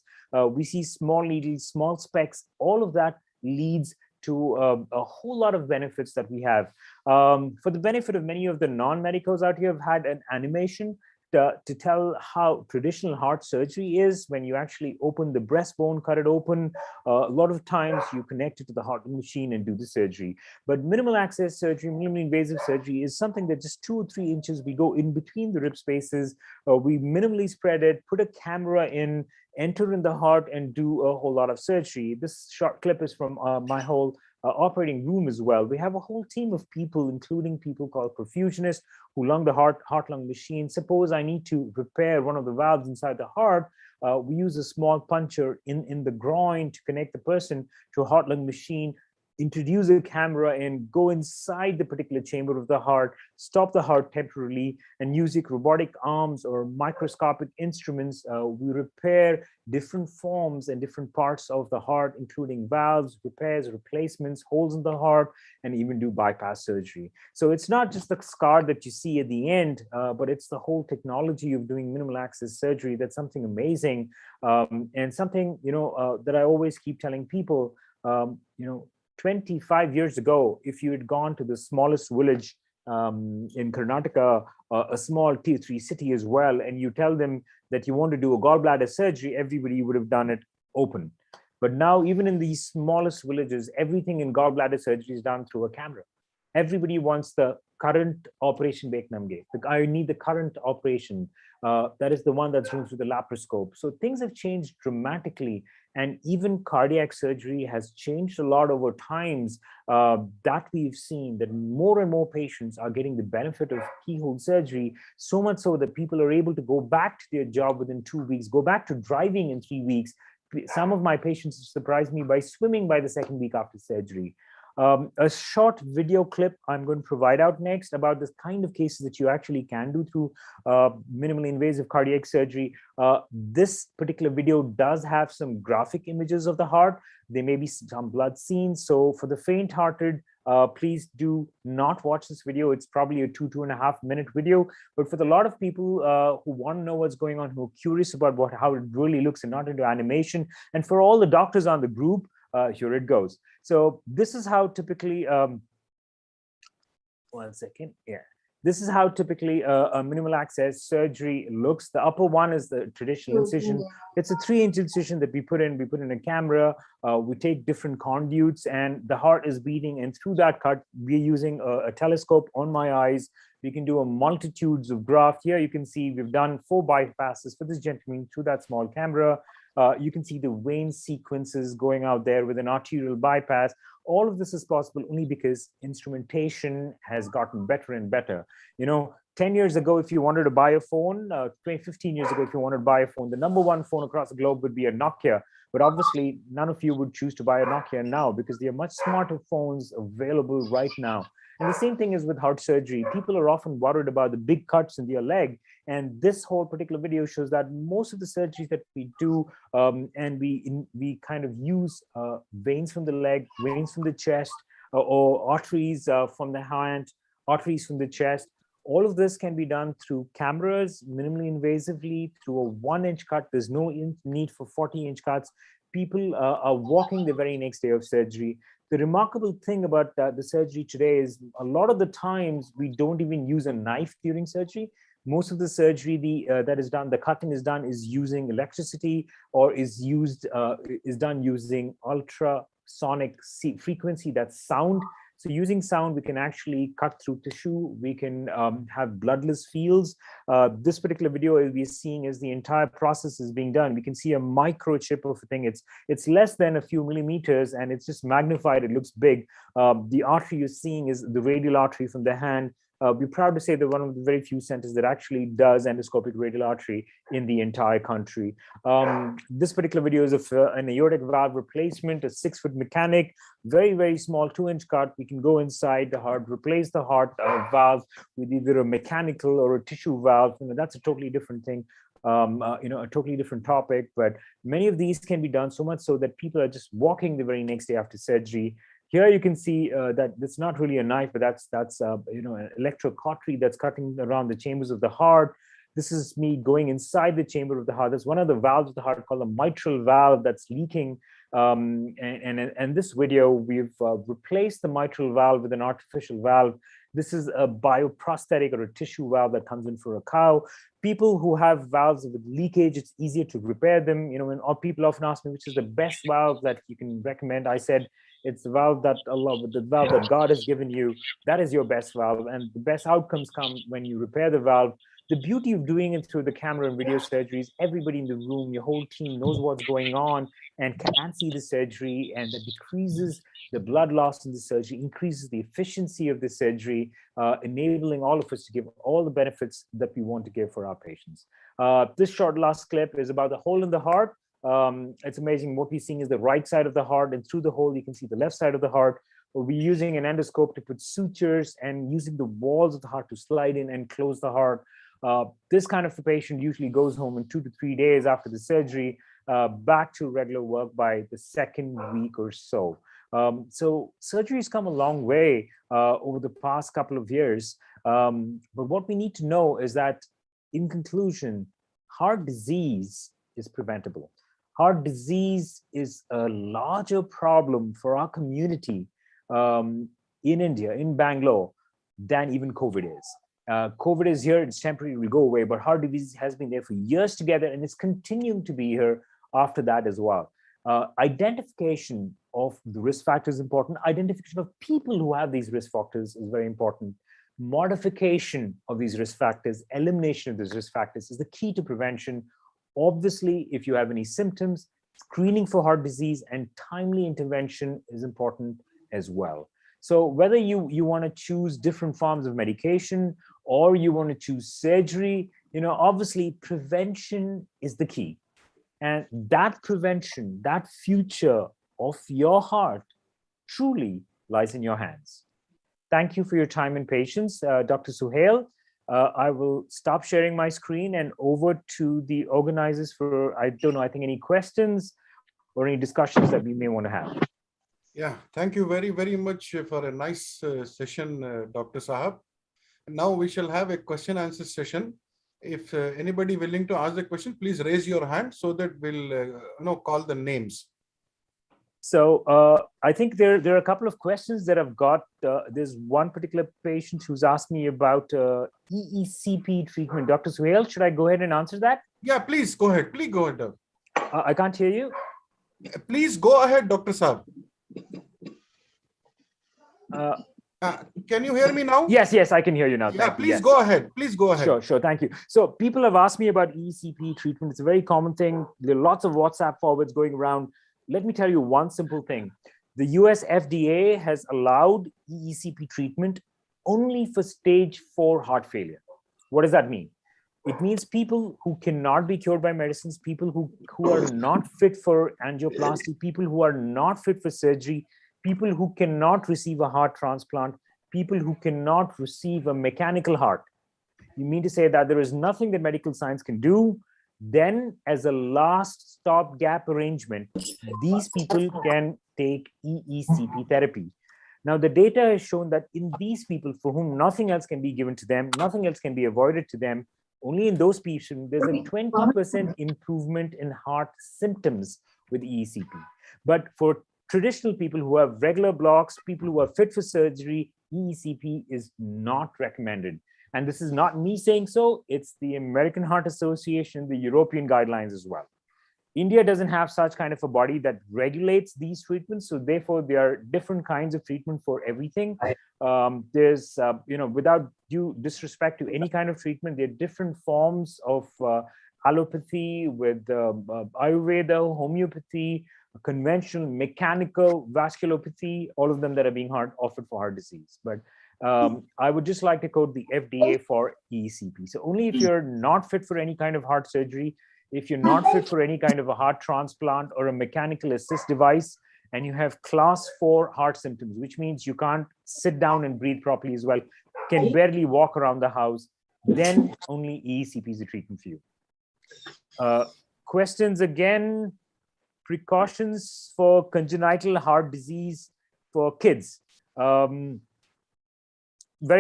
We see small needles, small specks. All of that leads to a whole lot of benefits that we have. For the benefit of many of the non-medicals out here, I've had an animation to tell how traditional heart surgery is when you actually open the breastbone, cut it open. A lot of times you connect it to the heart machine and do the surgery. But minimal access surgery, minimally invasive surgery is something that just 2 or 3 inches, we go in between the rib spaces, we minimally spread it, put a camera in, enter in the heart and do a whole lot of surgery. This short clip is from my whole operating room as well. We have a whole team of people, including people called perfusionists who lung the heart-lung machine. Suppose I need to repair one of the valves inside the heart. We use a small puncher in the groin to connect the person to a heart-lung machine, introduce a camera and go inside the particular chamber of the heart, stop the heart temporarily, and using robotic arms or microscopic instruments, we repair different forms and different parts of the heart, including valves, repairs, replacements, holes in the heart, and even do bypass surgery. So it's not just the scar that you see at the end, but it's the whole technology of doing minimal access surgery. That's something amazing, and something that I always keep telling people. 25 years ago, if you had gone to the smallest village in Karnataka, a small tier 3 city as well, and you tell them that you want to do a gallbladder surgery, everybody would have done it open. But now, even in these smallest villages, everything in gallbladder surgery is done through a camera. Everybody wants the current operation. I need the current operation. That is the one that's doing through the laparoscope. So things have changed dramatically, and even cardiac surgery has changed a lot over times. That we've seen that more and more patients are getting the benefit of keyhole surgery, so much so that people are able to go back to their job within 2 weeks, go back to driving in 3 weeks. Some of my patients have surprised me by swimming by the second week after surgery. A short video clip I'm going to provide out next about this kind of cases that you actually can do through minimally invasive cardiac surgery. This particular video does have some graphic images of the heart. There may be some blood scenes. So for the faint-hearted, please do not watch this video. It's probably a 2.5 minute video. But for a lot of people who want to know what's going on, who are curious about how it really looks and not into animation, and for all the doctors on the group, here it goes. So this is how typically, 1 second, yeah. This is how typically a minimal access surgery looks. The upper one is the traditional incision. It's a 3-inch incision that we put in a camera. We take different conduits and the heart is beating. And through that cut, we're using a telescope on my eyes. We can do a multitudes of grafts. Here you can see we've done 4 bypasses for this gentleman through that small camera. You can see the vein sequences going out there with an arterial bypass. All of this is possible only because instrumentation has gotten better and better. 10 years ago, if you wanted to buy a phone, 15 years ago, if you wanted to buy a phone, the number one phone across the globe would be a Nokia. But obviously, none of you would choose to buy a Nokia now because there are much smarter phones available right now. And the same thing is with heart surgery. People are often worried about the big cuts in their leg. And this whole particular video shows that most of the surgeries that we do, and we kind of use veins from the leg, veins from the chest, or arteries from the hand, arteries from the chest. All of this can be done through cameras, minimally invasively, through a 1-inch cut. There's no need for 40-inch cuts. People are walking the very next day of surgery. The remarkable thing about the surgery today is a lot of the times we don't even use a knife during surgery. Most of the surgery that is done, the cutting is done is using electricity or is done using ultrasonic frequency, that's sound. So using sound, we can actually cut through tissue. We can have bloodless fields. This particular video we're seeing is the entire process is being done. We can see a microchip of a thing. It's less than a few millimeters and it's just magnified. It looks big. The artery you're seeing is the radial artery from the hand. We're proud to say that one of the very few centers that actually does endoscopic radial artery in the entire country. This particular video is of an aortic valve replacement, a 6-foot mechanic, very, very small 2-inch cut. We can go inside the heart, replace the heart valve with either a mechanical or a tissue valve. That's a totally different thing. A totally different topic, but many of these can be done so much so that people are just walking the very next day after surgery. Here you can see that it's not really a knife, but that's an electrocautery that's cutting around the chambers of the heart. This is me going inside the chamber of the heart. That's one of the valves of the heart called the mitral valve that's leaking. And this video, we've replaced the mitral valve with an artificial valve. This is a bioprosthetic or a tissue valve that comes in for a cow. People who have valves with leakage, it's easier to repair them. When people often ask me, which is the best valve that you can recommend? I said, it's the valve that God has given you. That is your best valve. And the best outcomes come when you repair the valve. The beauty of doing it through the camera and video surgeries, everybody in the room, your whole team knows what's going on and can see the surgery, and that decreases the blood loss in the surgery, increases the efficiency of the surgery, enabling all of us to give all the benefits that we want to give for our patients. This short last clip is about the hole in the heart. It's amazing. What we're seeing is the right side of the heart, and through the hole, you can see the left side of the heart. We're using an endoscope to put sutures and using the walls of the heart to slide in and close the heart. This kind of a patient usually goes home in 2 to 3 days after the surgery, back to regular work by the 2nd week or so. So surgery's come a long way over the past couple of years. But what we need to know is that, in conclusion, heart disease is preventable. Heart disease is a larger problem for our community in India, in Bangalore, than even COVID is. COVID is here, it's temporary, will go away, but heart disease has been there for years together and it's continuing to be here after that as well. Identification of the risk factors is important. Identification of people who have these risk factors is very important. Modification of these risk factors, elimination of these risk factors is the key to prevention. Obviously, if you have any symptoms, screening for heart disease and timely intervention is important as well. So whether you want to choose different forms of medication or you want to choose surgery, obviously prevention is the key. And that prevention, that future of your heart truly lies in your hands. Thank you for your time and patience, Dr. Suhail. I will stop sharing my screen and over to the organizers for, I think any questions or any discussions that we may want to have. Yeah, thank you very, very much for a nice session, Dr. Sahab. Now we shall have a question answer session. If anybody willing to ask the question, please raise your hand so that we'll call the names. So I think there are a couple of questions that I've got. There's one particular patient who's asked me about EECP treatment. Dr. Suhail, should I go ahead and answer that? Yeah, please go ahead. Please go ahead. I can't hear you. Please go ahead, Dr. Saab. Can you hear me now? Yes, I can hear you now. Yeah, thank please you. Yes. go ahead. Please go ahead. Sure, thank you. So people have asked me about EECP treatment. It's a very common thing. There are lots of WhatsApp forwards going around. Let me tell you one simple thing. The US FDA has allowed EECP treatment only for stage 4 heart failure. What does that mean? It means people who cannot be cured by medicines, people who are not fit for angioplasty, people who are not fit for surgery, people who cannot receive a heart transplant, people who cannot receive a mechanical heart. You mean to say that there is nothing that medical science can do? Then, as a last stopgap arrangement, these people can take EECP therapy. Now, the data has shown that in these people for whom nothing else can be given to them, nothing else can be avoided to them, only in those patients, there's a 20% improvement in heart symptoms with EECP. But for traditional people who have regular blocks, people who are fit for surgery, EECP is not recommended. And this is not me saying so, it's the American Heart Association, the European guidelines as well. India doesn't have such kind of a body that regulates these treatments. So therefore, there are different kinds of treatment for everything. There's, without due disrespect to any kind of treatment, there are different forms of allopathy with Ayurveda, homeopathy, conventional, mechanical, vasculopathy, all of them that are being offered for heart disease. But I would just like to quote the FDA for EECP. So only if you're not fit for any kind of heart surgery, if you're not fit for any kind of a heart transplant or a mechanical assist device, and you have class 4 heart symptoms, which means you can't sit down and breathe properly as well, can barely walk around the house, then only EECP is a treatment for you. Questions again, precautions for congenital heart disease for kids. Very,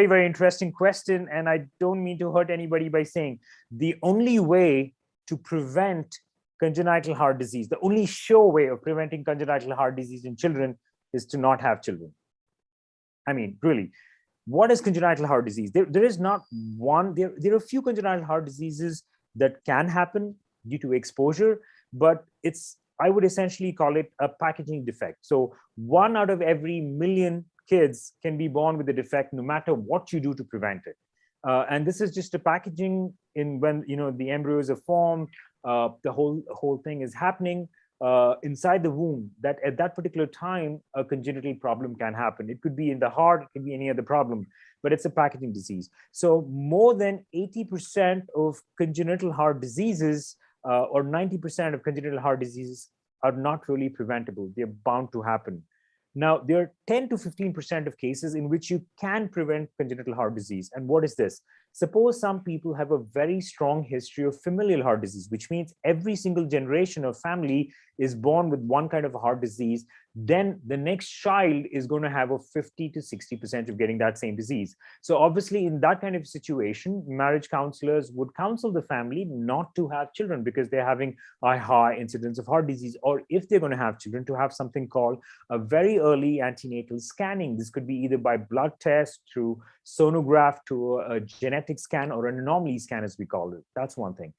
very interesting question. And I don't mean to hurt anybody by saying the only way to prevent congenital heart disease, the only sure way of preventing congenital heart disease in children is to not have children. I mean, really, what is congenital heart disease? There is not one, there are a few congenital heart diseases that can happen due to exposure, but I would essentially call it a packaging defect. So 1 out of every million kids can be born with a defect no matter what you do to prevent it. And this is just a packaging when the embryos are formed, the whole thing is happening inside the womb, that at that particular time, a congenital problem can happen. It could be in the heart, it could be any other problem, but it's a packaging disease. So more than 80% of congenital heart diseases or 90% of congenital heart diseases are not really preventable. They're bound to happen. Now, there are 10 to 15% of cases in which you can prevent congenital heart disease. And what is this? Suppose some people have a very strong history of familial heart disease, which means every single generation of family is born with one kind of a heart disease. Then the next child is going to have a 50 to 60% of getting that same disease. So obviously in that kind of situation, marriage counselors would counsel the family not to have children because they're having a high incidence of heart disease, or if they're going to have children, to have something called a very early antenatal scanning. This could be either by blood test, through sonograph, to a genetic scan, or an anomaly scan, as we call it. That's one thing.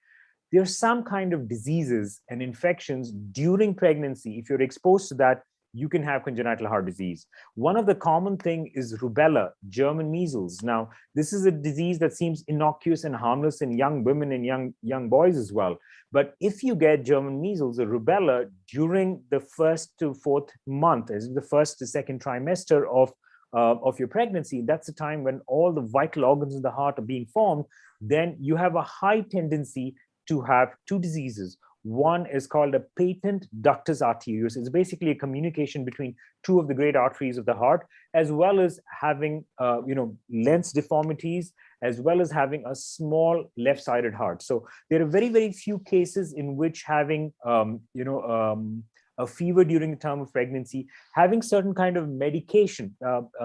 There's some kind of diseases and infections during pregnancy. If you're exposed to that, you can have congenital heart disease. One of the common thing is rubella, German measles. Now, this is a disease that seems innocuous and harmless in young women and young boys as well. But if you get German measles or rubella during the 1st to 4th month, as the 1st to 2nd trimester of your pregnancy, that's the time when all the vital organs of the heart are being formed, then you have a high tendency to have two diseases. One is called a patent ductus arteriosus. It's basically a communication between two of the great arteries of the heart, as well as having lens deformities, as well as having a small left-sided heart. So there are very, very few cases in which having a fever during the time of pregnancy, having certain kind of medication.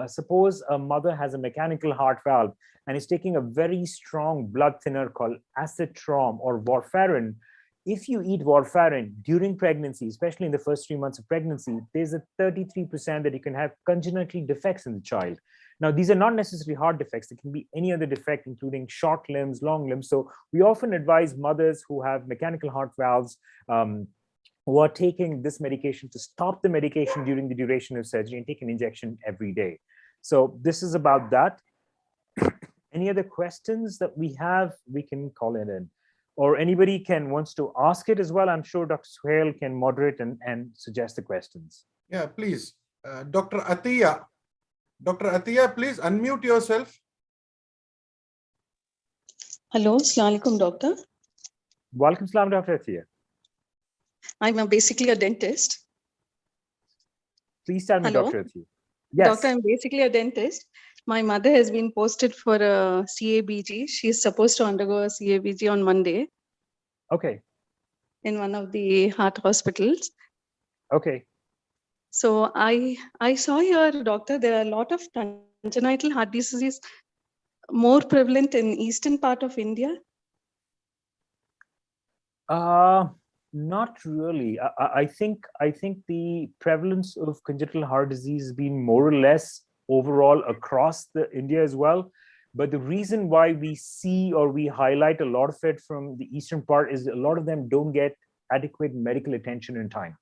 Suppose a mother has a mechanical heart valve and is taking a very strong blood thinner called acetrom or warfarin. If you eat warfarin during pregnancy, especially in the first 3 months of pregnancy, there's a 33% that you can have congenital defects in the child. Now, these are not necessarily heart defects. It can be any other defect, including short limbs, long limbs. So we often advise mothers who have mechanical heart valves, who are taking this medication, to stop the medication during the duration of surgery and take an injection every day. So this is about that. Any other questions that we have, we can call it in. Or anybody wants to ask it as well. I'm sure Dr. Suhail can moderate and suggest the questions. Yeah, please. Dr. Atiya. Dr. Atiya, please unmute yourself. Hello, Assalamu alaikum, doctor. Welcome, Salam, Dr. Atiya. I'm basically a dentist. Please tell me, Hello? Dr. Atiya. Yes. Doctor, I'm basically a dentist. My mother has been posted for a CABG. She's supposed to undergo a CABG on Monday Okay. in one of the heart hospitals. Okay. So I saw here, doctor, there are a lot of congenital heart diseases more prevalent in eastern part of India. Not really. I think the prevalence of congenital heart disease has been more or less overall across the India as well. But the reason why we see or we highlight a lot of it from the eastern part is a lot of them don't get adequate medical attention in time.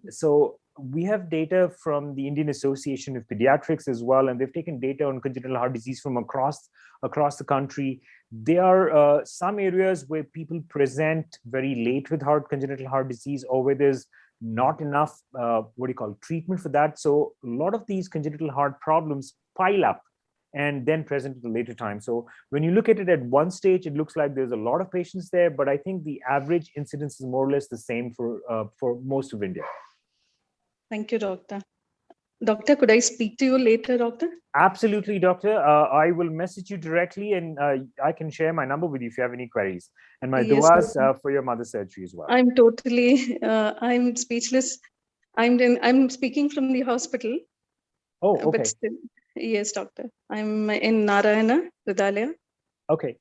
So we have data from the Indian Association of Pediatrics as well, and they've taken data on congenital heart disease from across the country. There are some areas where people present very late with congenital heart disease, or where there's not enough treatment for that. So a lot of these congenital heart problems pile up and then present at a later time. So when you look at it at one stage, it looks like there's a lot of patients there, but I think the average incidence is more or less the same for most of India. Thank you, doctor. Doctor, could I speak to you later, doctor? Absolutely, doctor. I will message you directly, and I can share my number with you if you have any queries. And my Yes, duas for your mother's surgery as well. I'm totally, I'm speechless. I'm speaking from the hospital. Oh, okay. But still, yes, doctor. I'm in Narayana, Vidalaya. Okay.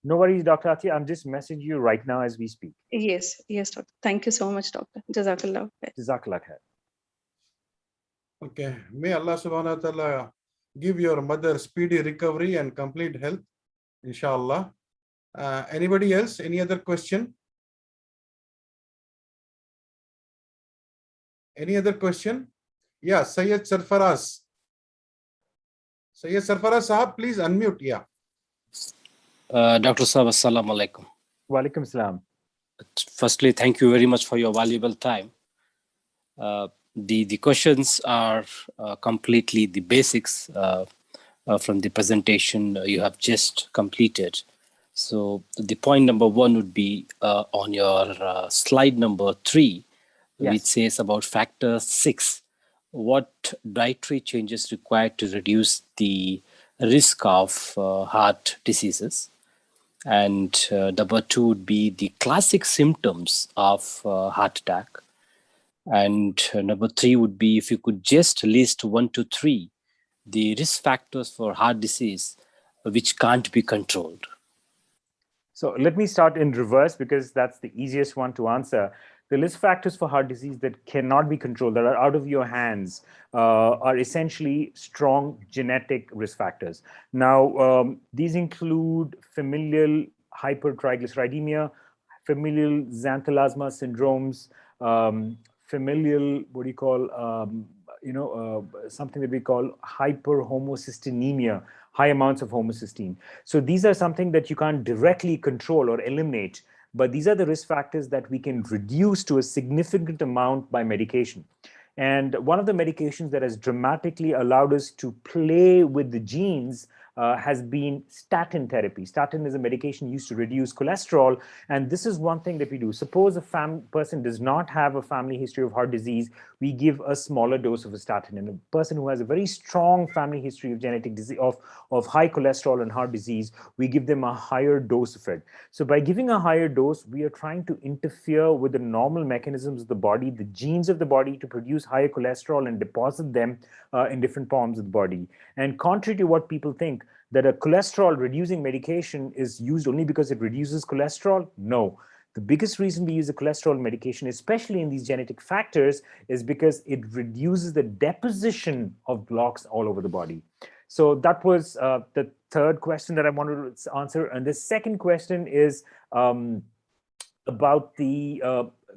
No worries, Dr. Atiya. I'm just messaging you right now as we speak. Yes, doctor. Thank you so much, doctor. Jazakallah. Jazakallah khair. Okay. May Allah subhanahu wa ta'ala give your mother speedy recovery and complete health, inshallah. Anybody else? Any other question? Any other question? Yeah, Sayyid Sarfaraz. Sayyid Sarfaraz Sahab, please unmute. Yeah. Dr. Saab, assalamu alaikum. Wa alaikum salam. Firstly, thank you very much for your valuable time. The questions are completely the basics from the presentation you have just completed. So the point number one would be on your slide number 3, Yes. which says about factor 6. What dietary changes required to reduce the risk of heart diseases? And number 2 would be the classic symptoms of heart attack. And number 3 would be if you could just list 1 to 3 the risk factors for heart disease which can't be controlled. So let me start in reverse because that's the easiest one to answer. The risk factors for heart disease that cannot be controlled, that are out of your hands, are essentially strong genetic risk factors. Now, these include familial hypertriglyceridemia, familial xanthelasma syndromes, familial, what do you call, something that we call hyperhomocystinemia, high amounts of homocysteine. So these are something that you can't directly control or eliminate, but these are the risk factors that we can reduce to a significant amount by medication. And one of the medications that has dramatically allowed us to play with the genes has been statin therapy. Statin is a medication used to reduce cholesterol. And this is one thing that we do. Suppose a person does not have a family history of heart disease, we give a smaller dose of a statin. And a person who has a very strong family history of genetic disease, of high cholesterol and heart disease, we give them a higher dose of it. So by giving a higher dose, we are trying to interfere with the normal mechanisms of the body, the genes of the body, to produce higher cholesterol and deposit them in different forms of the body. And contrary to what people think, that a cholesterol reducing medication is used only because it reduces cholesterol, no. The biggest reason we use a cholesterol medication, especially in these genetic factors, is because it reduces the deposition of blocks all over the body. So that was the third question that I wanted to answer. And the second question is about the,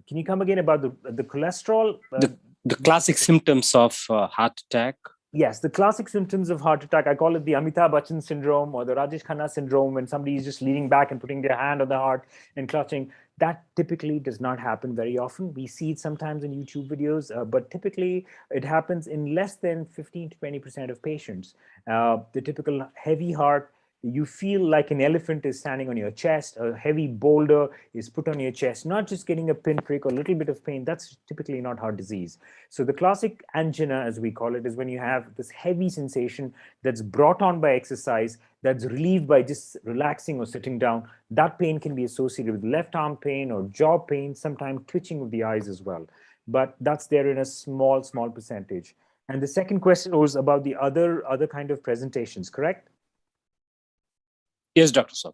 can you come again about the cholesterol? The classic symptoms of heart attack. Yes, the classic symptoms of heart attack, I call it the Amitabh Bachchan syndrome or the Rajesh Khanna syndrome, when somebody is just leaning back and putting their hand on the heart and clutching. That typically does not happen very often. We see it sometimes in YouTube videos, but typically it happens in less than 15 to 20% of patients. The typical heavy heart, you feel like an elephant is standing on your chest, a heavy boulder is put on your chest, not just getting a pinprick or a little bit of pain. That's typically not heart disease. So the classic angina, as we call it, is when you have this heavy sensation that's brought on by exercise, that's relieved by just relaxing or sitting down. That pain can be associated with left arm pain or jaw pain, sometimes twitching of the eyes as well. But that's there in a small percentage. And the second question was about the other kind of presentations, correct? Yes, Dr. Saab.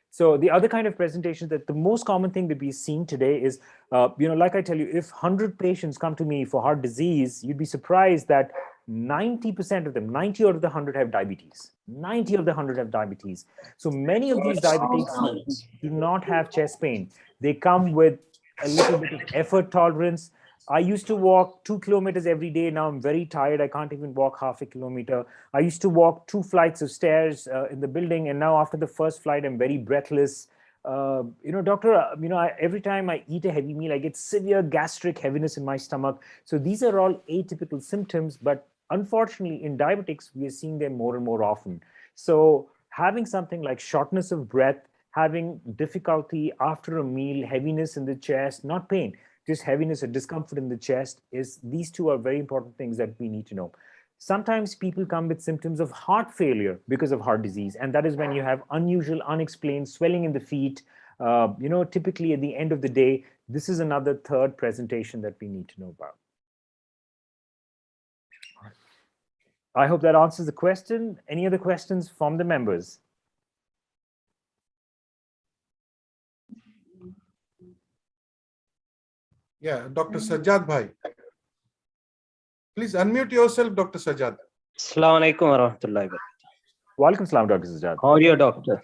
So the other kind of presentation, that the most common thing that we've seen today is, like I tell you, if 100 patients come to me for heart disease, you'd be surprised that 90% of them, 90 out of the 100 have diabetes. 90 of the 100 have diabetes. So many of these diabetics do not have chest pain. They come with a little bit of effort tolerance. I used to walk 2 kilometers every day. Now I'm very tired. I can't even walk half a kilometer. I used to walk 2 flights of stairs in the building. And now after the first flight, I'm very breathless. Doctor, every time I eat a heavy meal, I get severe gastric heaviness in my stomach. So these are all atypical symptoms, but unfortunately in diabetics, we are seeing them more and more often. So having something like shortness of breath, having difficulty after a meal, heaviness in the chest, not pain, just heaviness or discomfort in the chest, these two are very important things that we need to know. Sometimes people come with symptoms of heart failure because of heart disease. And that is when you have unusual, unexplained swelling in the feet. Typically at the end of the day, this is another third presentation that we need to know about. I hope that answers the question. Any other questions from the members? Yeah, Dr. Sajjad Bhai. Please unmute yourself, Dr. Sajjad. Assalamu alaikum warahmatullahi wabarakatuh. Welcome, Salam, Dr. Sajjad. How are you, doctor?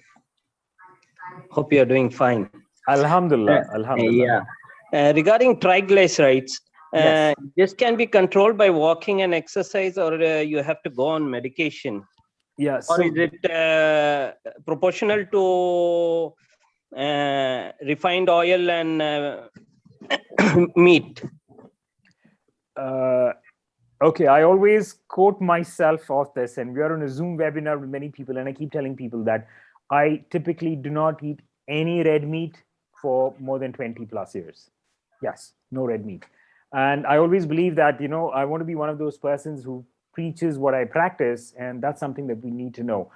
Hope you are doing fine. Alhamdulillah. Alhamdulillah. Yeah. Regarding triglycerides, Yes. this can be controlled by walking and exercise, or you have to go on medication? Yeah. Or is it proportional to refined oil and meat? Okay, I always quote myself of this, and we are on a Zoom webinar with many people, and I keep telling people that I typically do not eat any red meat for more than 20 plus years. Yes, no red meat. And I always believe that, I want to be one of those persons who preaches what I practice, and that's something that we need to know.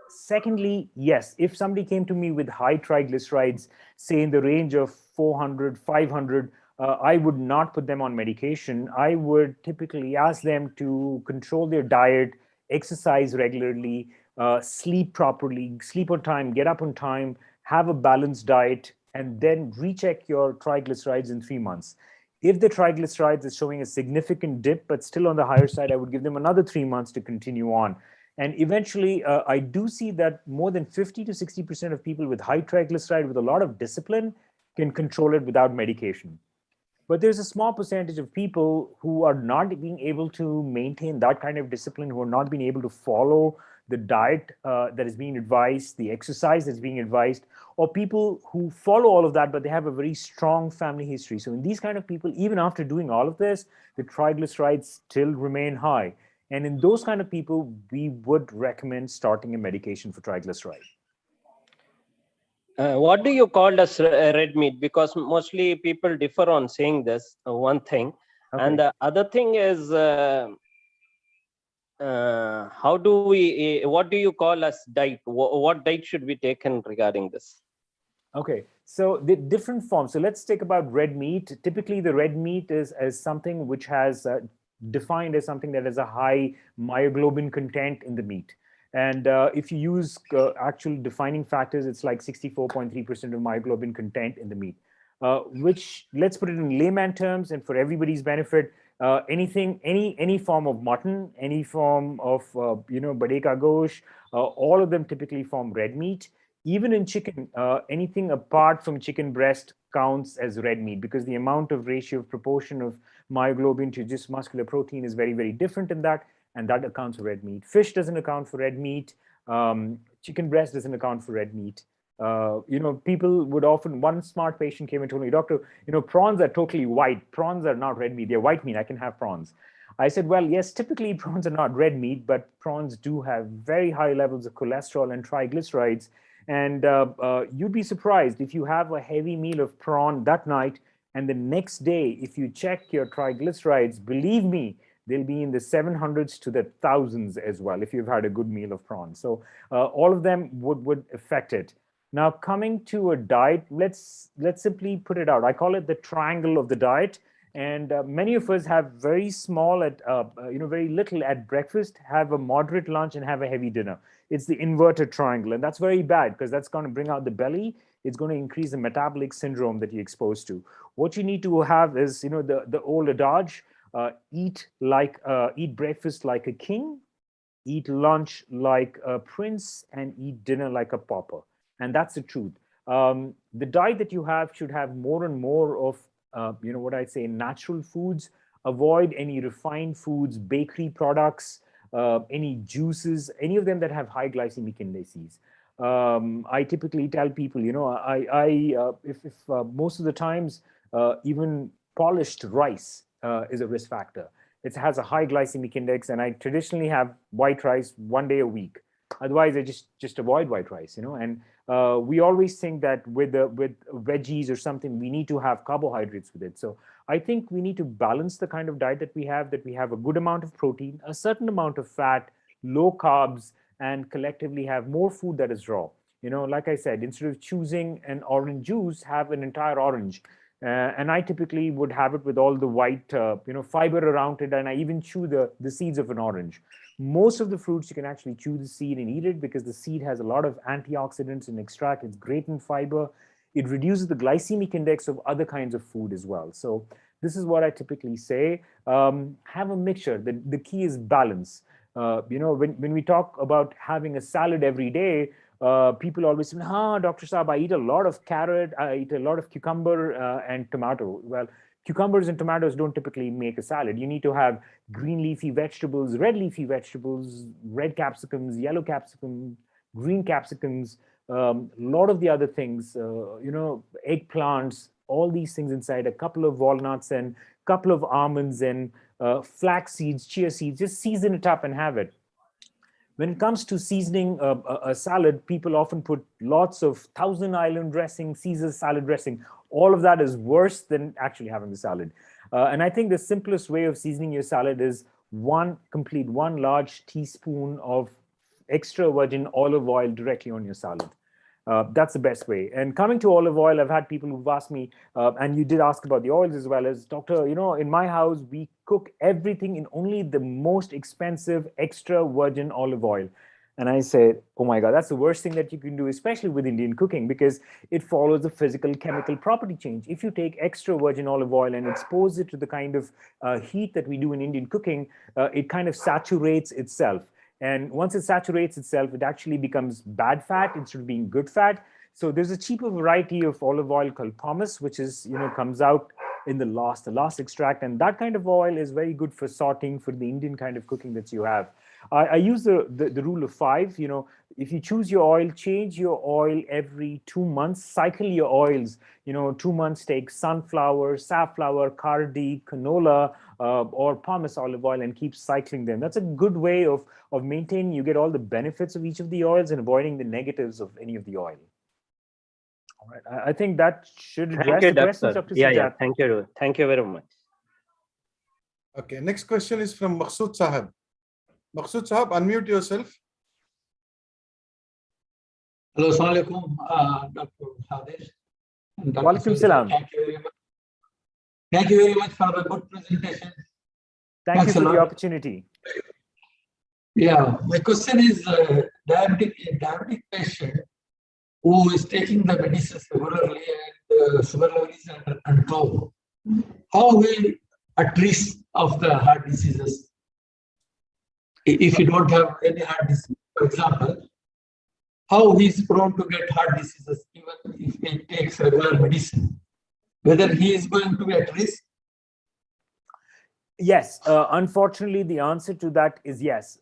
Secondly, yes, if somebody came to me with high triglycerides, say in the range of 400, 500, I would not put them on medication. I would typically ask them to control their diet, exercise regularly, sleep properly, sleep on time, get up on time, have a balanced diet, and then recheck your triglycerides in 3 months. If the triglycerides is showing a significant dip, but still on the higher side, I would give them another 3 months to continue on. And eventually, I do see that more than 50 to 60% of people with high triglyceride with a lot of discipline can control it without medication. But there's a small percentage of people who are not being able to maintain that kind of discipline, who are not being able to follow the diet that is being advised, the exercise that's being advised, or people who follow all of that, but they have a very strong family history. So in these kind of people, even after doing all of this, the triglycerides still remain high. And in those kind of people, we would recommend starting a medication for triglyceride. What do you call as red meat? Because mostly people differ on saying this, one thing. Okay. And the other thing is, how do we, what do you call as diet? What diet should be taken regarding this? Okay, so the different forms. So let's take about red meat. Typically, the red meat is as something which has defined as something that has a high myoglobin content in the meat. And if you use actual defining factors, it's like 64.3% of myoglobin content in the meat. Which, let's put it in layman terms, and for everybody's benefit, any form of mutton, any form of badeka gosh, all of them typically form red meat. Even in chicken, anything apart from chicken breast counts as red meat, because the amount of ratio of proportion of myoglobin to just muscular protein is very, very different in that, and that accounts for red meat. Fish doesn't account for red meat. Chicken breast doesn't account for red meat. People would often, one smart patient came and told me, doctor, prawns are totally white. Prawns are not red meat. They're white meat. I can have prawns. I said, well, yes, typically prawns are not red meat, but prawns do have very high levels of cholesterol and triglycerides. And you'd be surprised if you have a heavy meal of prawn that night, and the next day, if you check your triglycerides, believe me, they'll be in the 700s to the thousands as well if you've had a good meal of prawn. So all of them would affect it. Now, coming to a diet, let's simply put it out. I call it the triangle of the diet. And many of us have very small very little at breakfast, have a moderate lunch, and have a heavy dinner. It's the inverted triangle, and that's very bad because that's going to bring out the belly. It's going to increase the metabolic syndrome that you're exposed to. What you need to have is, the old adage: eat breakfast like a king, eat lunch like a prince, and eat dinner like a pauper. And that's the truth. The diet that you have should have more and more of what I say, natural foods. Avoid any refined foods, bakery products, any juices, any of them that have high glycemic indices. I typically tell people, if most of the times, even polished rice is a risk factor. It has a high glycemic index, and I traditionally have white rice one day a week. Otherwise, I just avoid white rice, and we always think that with veggies or something, we need to have carbohydrates with it. So I think we need to balance the kind of diet that we have a good amount of protein, a certain amount of fat, low carbs, and collectively have more food that is raw. Like I said, instead of choosing an orange juice, have an entire orange. And I typically would have it with all the white, fiber around it, and I even chew the seeds of an orange. Most of the fruits you can actually chew the seed and eat it because the seed has a lot of antioxidants and extract. It's great in fiber. It reduces the glycemic index of other kinds of food as well. So this is what I typically say. Have a mixture. The key is balance. When we talk about having a salad every day, people always say, Dr. Saab, I eat a lot of carrot, I eat a lot of cucumber and tomato. Well, cucumbers and tomatoes don't typically make a salad. You need to have green leafy vegetables, red leafy vegetables, red capsicums, yellow capsicums, green capsicums, a lot of the other things, eggplants, all these things inside, a couple of walnuts and a couple of almonds and flax seeds, chia seeds. Just season it up and have it. When it comes to seasoning a salad, people often put lots of Thousand Island dressing, Caesar salad dressing. All of that is worse than actually having the salad. And I think the simplest way of seasoning your salad is one large teaspoon of extra virgin olive oil directly on your salad. That's the best way. And coming to olive oil, I've had people who've asked me, and you did ask about the oils as well, as doctor, in my house, we cook everything in only the most expensive extra virgin olive oil. And I said, oh my God, that's the worst thing that you can do, especially with Indian cooking, because it follows the physical chemical property change. If you take extra virgin olive oil and expose it to the kind of heat that we do in Indian cooking, it kind of saturates itself. And once it saturates itself, it actually becomes bad fat instead of being good fat. So there's a cheaper variety of olive oil called pomace, which is, comes out in the last extract. And that kind of oil is very good for sauteing, for the Indian kind of cooking that you have. I use the rule of 5. You know, if you choose your oil, change your oil every 2 months, cycle your oils. You know, 2 months take sunflower, safflower, cardi, canola, or pumice olive oil, and keep cycling them. That's a good way of maintaining. You get all the benefits of each of the oils and avoiding the negatives of any of the oil. All right, I think that should address the questions, Dr. Yeah, Sajjad. Thank you very much. Okay, next question is from Maqsood Sahab. Maqsood Sahab, unmute yourself. Hello, Assalamualaikum, Dr. Hadish. Walaikum salam. Thank you very much. Thank you very much for the good presentation. Thank Thanks you a for the lot. opportunity. Yeah, my question is a diabetic patient who is taking the medicines regularly and sugar level is under control. How will at risk of the heart diseases? If you don't have any heart disease, for example, how he is prone to get heart diseases even if he takes regular medicine? Whether he is going to be at risk? Yes, unfortunately, the answer to that is yes.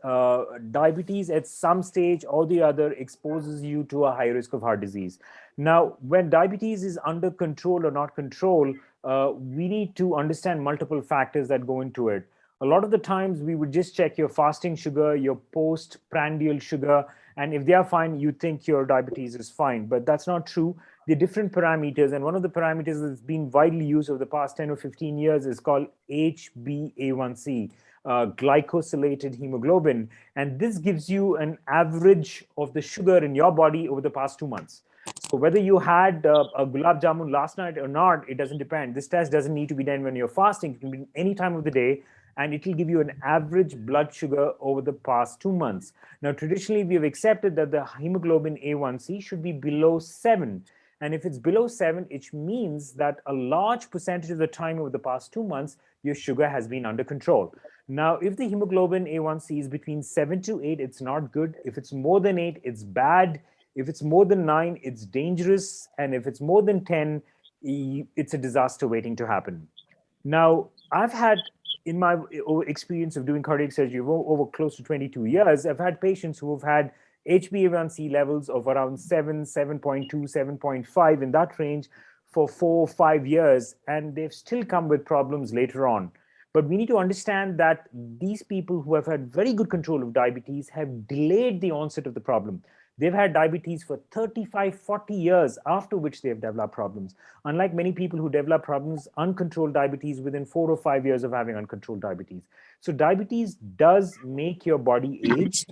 Diabetes at some stage or the other exposes you to a high risk of heart disease. Now, when diabetes is under control or not control, we need to understand multiple factors that go into it. A lot of the times we would just check your fasting sugar, your postprandial sugar, and if they are fine, you think your diabetes is fine, but that's not true. The different parameters, and one of the parameters that's been widely used over the past 10 or 15 years is called HbA1c, glycosylated hemoglobin. And this gives you an average of the sugar in your body over the past 2 months. So whether you had a gulab jamun last night or not, it doesn't depend. This test doesn't need to be done when you're fasting. It can be any time of the day, and it will give you an average blood sugar over the past 2 months. Now, traditionally, we have accepted that the hemoglobin A1c should be below 7. And if it's below 7, it means that a large percentage of the time over the past 2 months, your sugar has been under control. Now, if the hemoglobin A1c is between 7 to 8, it's not good. If it's more than 8, it's bad. If it's more than 9, it's dangerous. And if it's more than 10, it's a disaster waiting to happen. Now, I've had, in my experience of doing cardiac surgery over close to 22 years, I've had patients who have had HbA1c levels of around 7, 7.2, 7.5 in that range for 4 or 5 years, and they've still come with problems later on. But we need to understand that these people who have had very good control of diabetes have delayed the onset of the problem. They've had diabetes for 35, 40 years, after which they've developed problems. Unlike many people who develop problems, uncontrolled diabetes within 4 or 5 years of having uncontrolled diabetes. So diabetes does make your body age.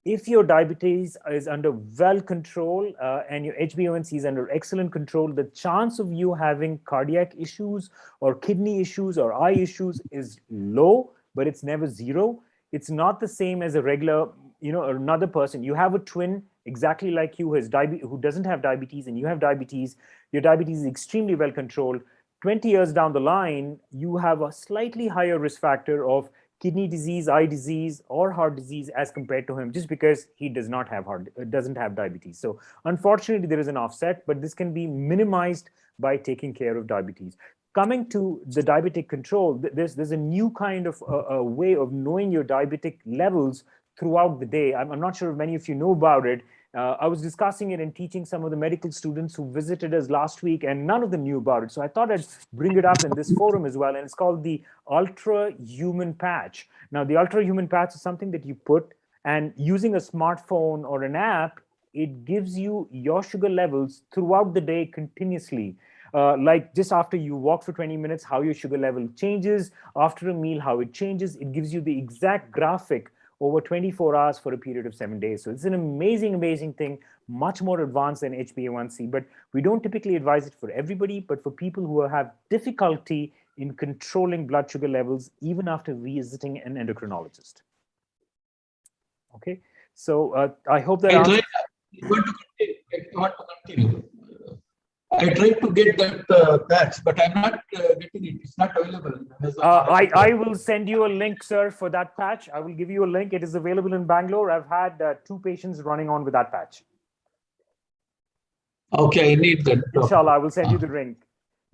If your diabetes is under well control and your HbA1c is under excellent control, the chance of you having cardiac issues or kidney issues or eye issues is low, but it's never zero. It's not the same as a regular, another person. You have a twin exactly like you who doesn't have diabetes, and you have diabetes. Your diabetes is extremely well controlled. 20 years down the line, you have a slightly higher risk factor of kidney disease, eye disease, or heart disease as compared to him, just because he doesn't have diabetes. So unfortunately, there is an offset, but this can be minimized by taking care of diabetes. Coming to the diabetic control, there's a new kind of a way of knowing your diabetic levels throughout the day. I'm not sure if many of you know about it. I was discussing it and teaching some of the medical students who visited us last week, and none of them knew about it. So I thought I'd bring it up in this forum as well. And it's called the ultra-human patch. Now, the ultra-human patch is something that you put, and using a smartphone or an app, it gives you your sugar levels throughout the day continuously. Like just after you walk for 20 minutes, how your sugar level changes. After a meal, how it changes. It gives you the exact graphic over 24 hours for a period of 7 days. So it's an amazing, amazing thing, much more advanced than HbA1c. But we don't typically advise it for everybody, but for people who have difficulty in controlling blood sugar levels, even after visiting an endocrinologist. Okay, so I hope that answers. I want to continue. I tried to get that patch, but I'm not getting it. It's not available. I will send you a link, sir, for that patch. I will give you a link. It is available in Bangalore. I've had 2 patients running on with that patch. Okay, I need that. Inshallah, I will send you the link.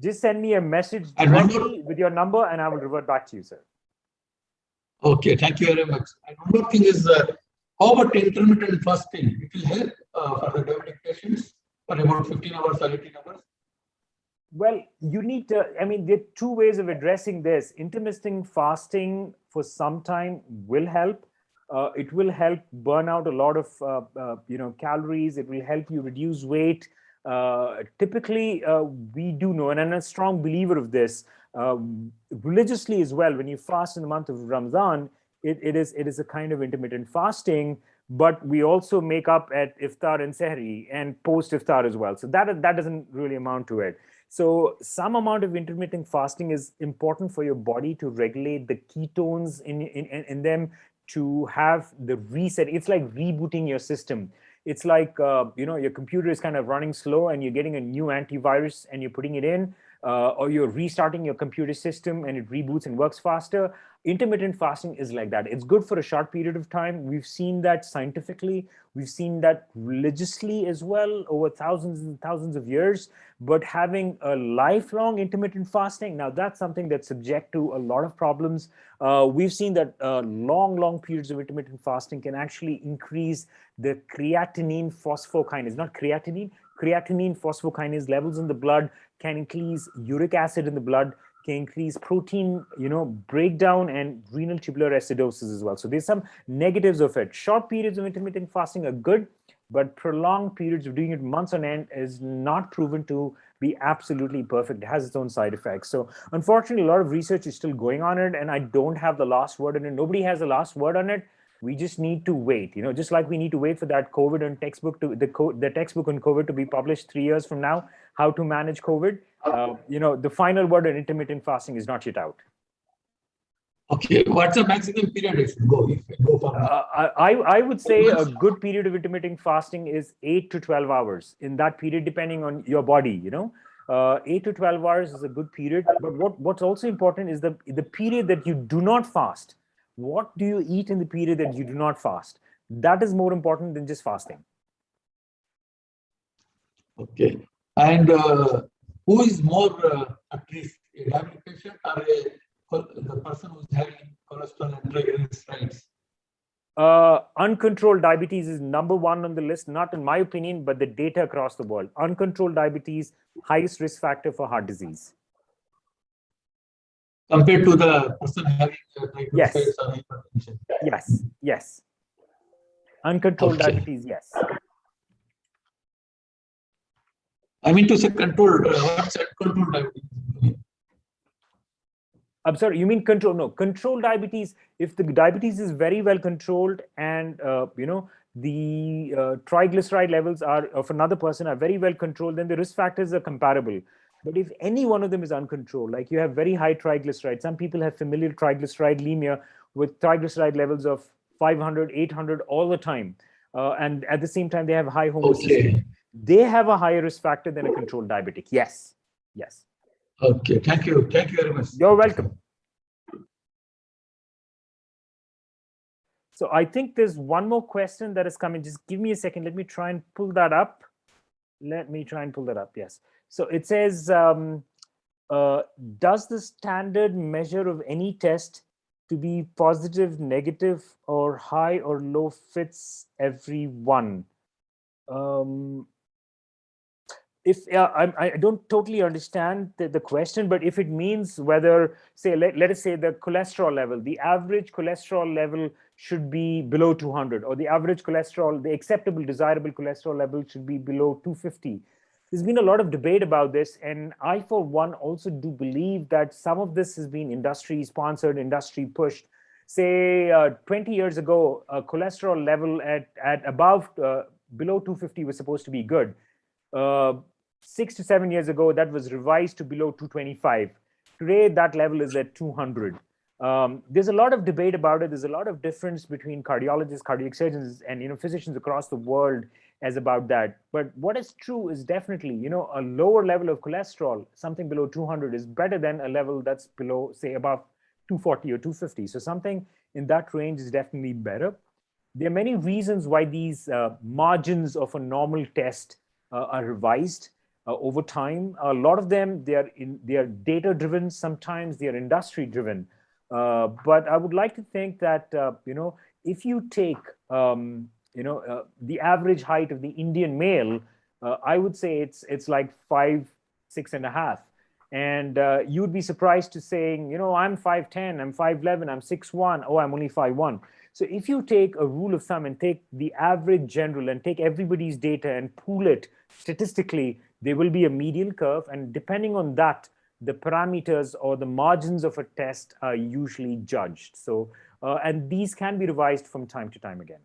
Just send me a message And one more- directly with your number and I will revert back to you, sir. Okay, thank you very much. And one more thing is, how about intermittent fasting? It will help for the diabetic patients for about 15 hours or 18 hours. Well, you need to, I mean, there are two ways of addressing this. Intermittent fasting for some time will help. It will help burn out a lot of, calories. It will help you reduce weight. Typically, we do know, and I'm a strong believer of this, religiously as well, when you fast in the month of Ramadan, it is a kind of intermittent fasting, but we also make up at iftar and sehri and post iftar as well. So that doesn't really amount to it. So some amount of intermittent fasting is important for your body to regulate the ketones in them, to have the reset. It's like rebooting your system. It's like, your computer is kind of running slow and you're getting a new antivirus and you're putting it in, or you're restarting your computer system and it reboots and works faster. Intermittent fasting is like that. It's good for a short period of time. We've seen that scientifically. We've seen that religiously as well over thousands and thousands of years. But having a lifelong intermittent fasting, now that's something that's subject to a lot of problems. We've seen that long periods of intermittent fasting can actually increase the creatinine phosphokinase, not creatinine, creatinine phosphokinase levels in the blood, can increase uric acid in the blood, can increase protein, breakdown, and renal tubular acidosis as well. So there's some negatives of it. Short periods of intermittent fasting are good, but prolonged periods of doing it months on end is not proven to be absolutely perfect. It has its own side effects. So unfortunately, a lot of research is still going on it, and I don't have the last word on it. Nobody has the last word on it. We just need to wait, just like we need to wait for that COVID and textbook to the textbook on COVID to be published 3 years from now, how to manage COVID. The final word on intermittent fasting is not yet out. Okay, what's the maximum period it should go if you go for I would say a good period of intermittent fasting is 8 to 12 hours. In that period, depending on your body, 8 to 12 hours is a good period. But what's also important is the period that you do not fast. What do you eat in the period that you do not fast? That is more important than just fasting. Okay, and who is more at risk, a diabetic patient or the person who's having cholesterol and triglycerides? Uncontrolled diabetes is number one on the list, not in my opinion, but the data across the world. Uncontrolled diabetes, highest risk factor for heart disease. Compared to the person having triglycerides Yes. or hypertension? Yes. Uncontrolled Okay. diabetes, yes. I mean to say controlled, what's uncontrolled diabetes? I'm sorry, you mean control? No, controlled diabetes. If the diabetes is very well controlled and the triglyceride levels of another person are very well controlled, then the risk factors are comparable. But if any one of them is uncontrolled, like you have very high triglycerides, some people have familial triglyceridemia with triglyceride levels of 500, 800 all the time, and at the same time they have high homocysteine. Okay. They have a higher risk factor than a controlled diabetic. Yes. Okay, thank you very much. You're welcome. So I think there's one more question that is coming. Just give me a second. Let me try and pull that up. Yes. So it says, does the standard measure of any test to be positive, negative, or high or low fits everyone? I don't totally understand the question, but if it means whether, say, let us say the cholesterol level, the average cholesterol level should be below 200, or the average cholesterol, the acceptable desirable cholesterol level should be below 250. There's been a lot of debate about this, and I, for one, also do believe that some of this has been industry sponsored, industry pushed. Say 20 years ago, a cholesterol level at above below 250 was supposed to be good. 6 to 7 years ago, that was revised to below 225. Today, that level is at 200. There's a lot of debate about it. There's a lot of difference between cardiologists, cardiac surgeons, and physicians across the world as about that. But what is true is definitely, a lower level of cholesterol, something below 200, is better than a level that's below, say, above 240 or 250. So something in that range is definitely better. There are many reasons why these margins of a normal test are revised. over time. A lot of them, they are data driven, sometimes they are industry driven. But I would like to think that, if you take, the average height of the Indian male, I would say it's like 5'6.5". And you'd be surprised to saying, I'm 5'10", I'm 5'11", I'm 6'1", oh, I'm only 5'1". So if you take a rule of thumb and take the average general and take everybody's data and pool it statistically, there will be a median curve. And depending on that, the parameters or the margins of a test are usually judged. So, and these can be revised from time to time again.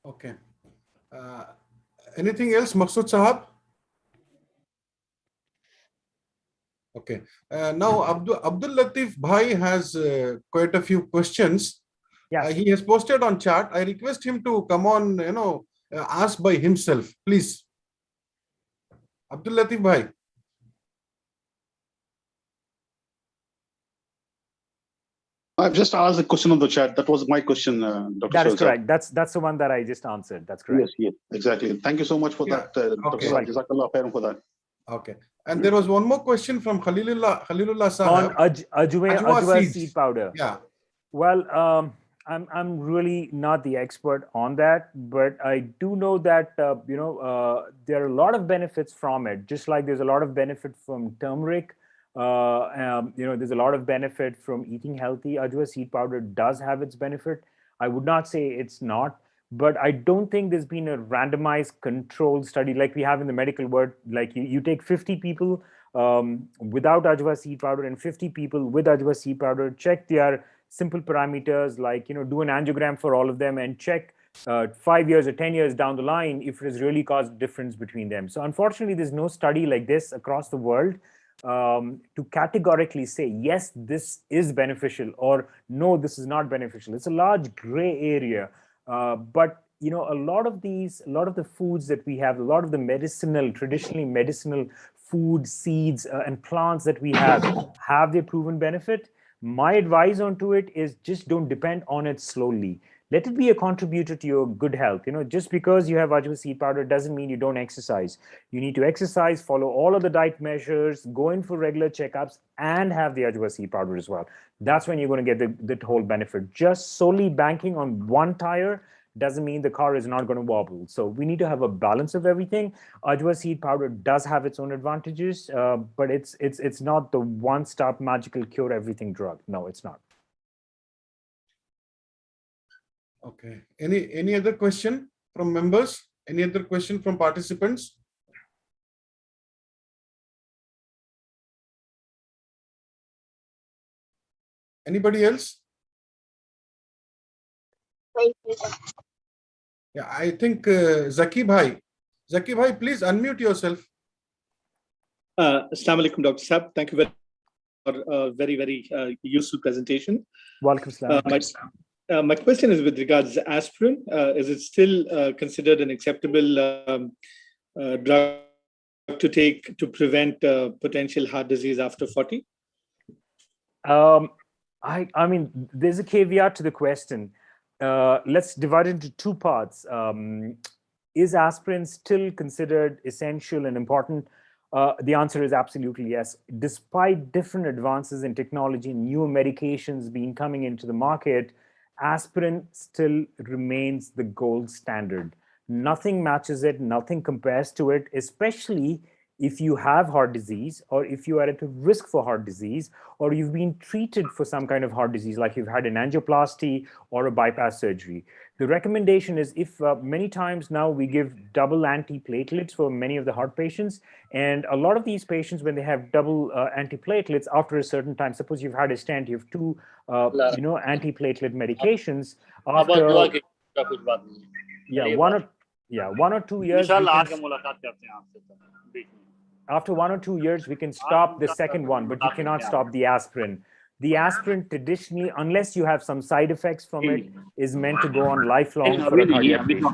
Okay. Anything else, Maqsood Sahab? Okay. Now, Abdul Latif Bhai has quite a few questions. Yes. He has posted on chat. I request him to come on, ask by himself, please. Abdul Latif Bhai. I've just asked a question on the chat. That was my question, Dr. That is Sohail correct. That's the one that I just answered. That's correct. Yes, exactly. Thank you so much for that, Dr. Sohail. Jazakallah khairan for that. Okay. And there was one more question from Khalilullah Sahab. On ajwa seed powder. Yeah. Well, I'm really not the expert on that, but I do know that there are a lot of benefits from it. Just like there's a lot of benefit from turmeric. There's a lot of benefit from eating healthy. Ajwa seed powder does have its benefit. I would not say it's not, but I don't think there's been a randomized controlled study like we have in the medical world. Like you take 50 people without ajwa seed powder and 50 people with ajwa seed powder, check their simple parameters, like, do an angiogram for all of them and check 5 years or 10 years down the line if it has really caused difference between them. So unfortunately, there's no study like this across the world to categorically say, yes, this is beneficial, or no, this is not beneficial. It's a large gray area. But a lot of the foods that we have, a lot of the traditionally medicinal food, seeds and plants that we have their proven benefit. My advice onto it is just don't depend on it slowly. Let it be a contributor to your good health. Just because you have ajwa seed powder doesn't mean you don't exercise. You need to exercise, follow all of the diet measures, go in for regular checkups, and have the ajwa seed powder as well. That's when you're going to get the whole benefit. Just solely banking on one tire doesn't mean the car is not going to wobble. So we need to have a balance of everything. Ajwa seed powder does have its own advantages, but it's not the one-stop magical cure everything drug. No, it's not. Okay. Any other question from members? Any other question from participants? Anybody else? Yeah, I think Zaki Bhai. Zaki Bhai, please unmute yourself. Assalamu alaikum, Dr. Saab. Thank you very much for a very, very useful presentation. Welcome, Salam. My question is with regards to aspirin. Is it still considered an acceptable drug to take to prevent potential heart disease after 40? I mean, there's a caveat to the question. Let's divide it into two parts. Is aspirin still considered essential and important? The answer is absolutely yes. Despite different advances in technology, new medications being coming into the market, aspirin still remains the gold standard. Nothing matches it, nothing compares to it, especially if you have heart disease, or if you are at a risk for heart disease, or you've been treated for some kind of heart disease, like you've had an angioplasty or a bypass surgery. The recommendation is, if many times now we give double antiplatelets for many of the heart patients, and a lot of these patients, when they have double antiplatelets after a certain time, suppose you've had a stent, you have two antiplatelet medications, after one or 2 years, after 1 or 2 years, we can stop the second one, but you cannot stop the aspirin. The aspirin traditionally, unless you have some side effects from it, is meant to go on lifelong for a cardiac patient.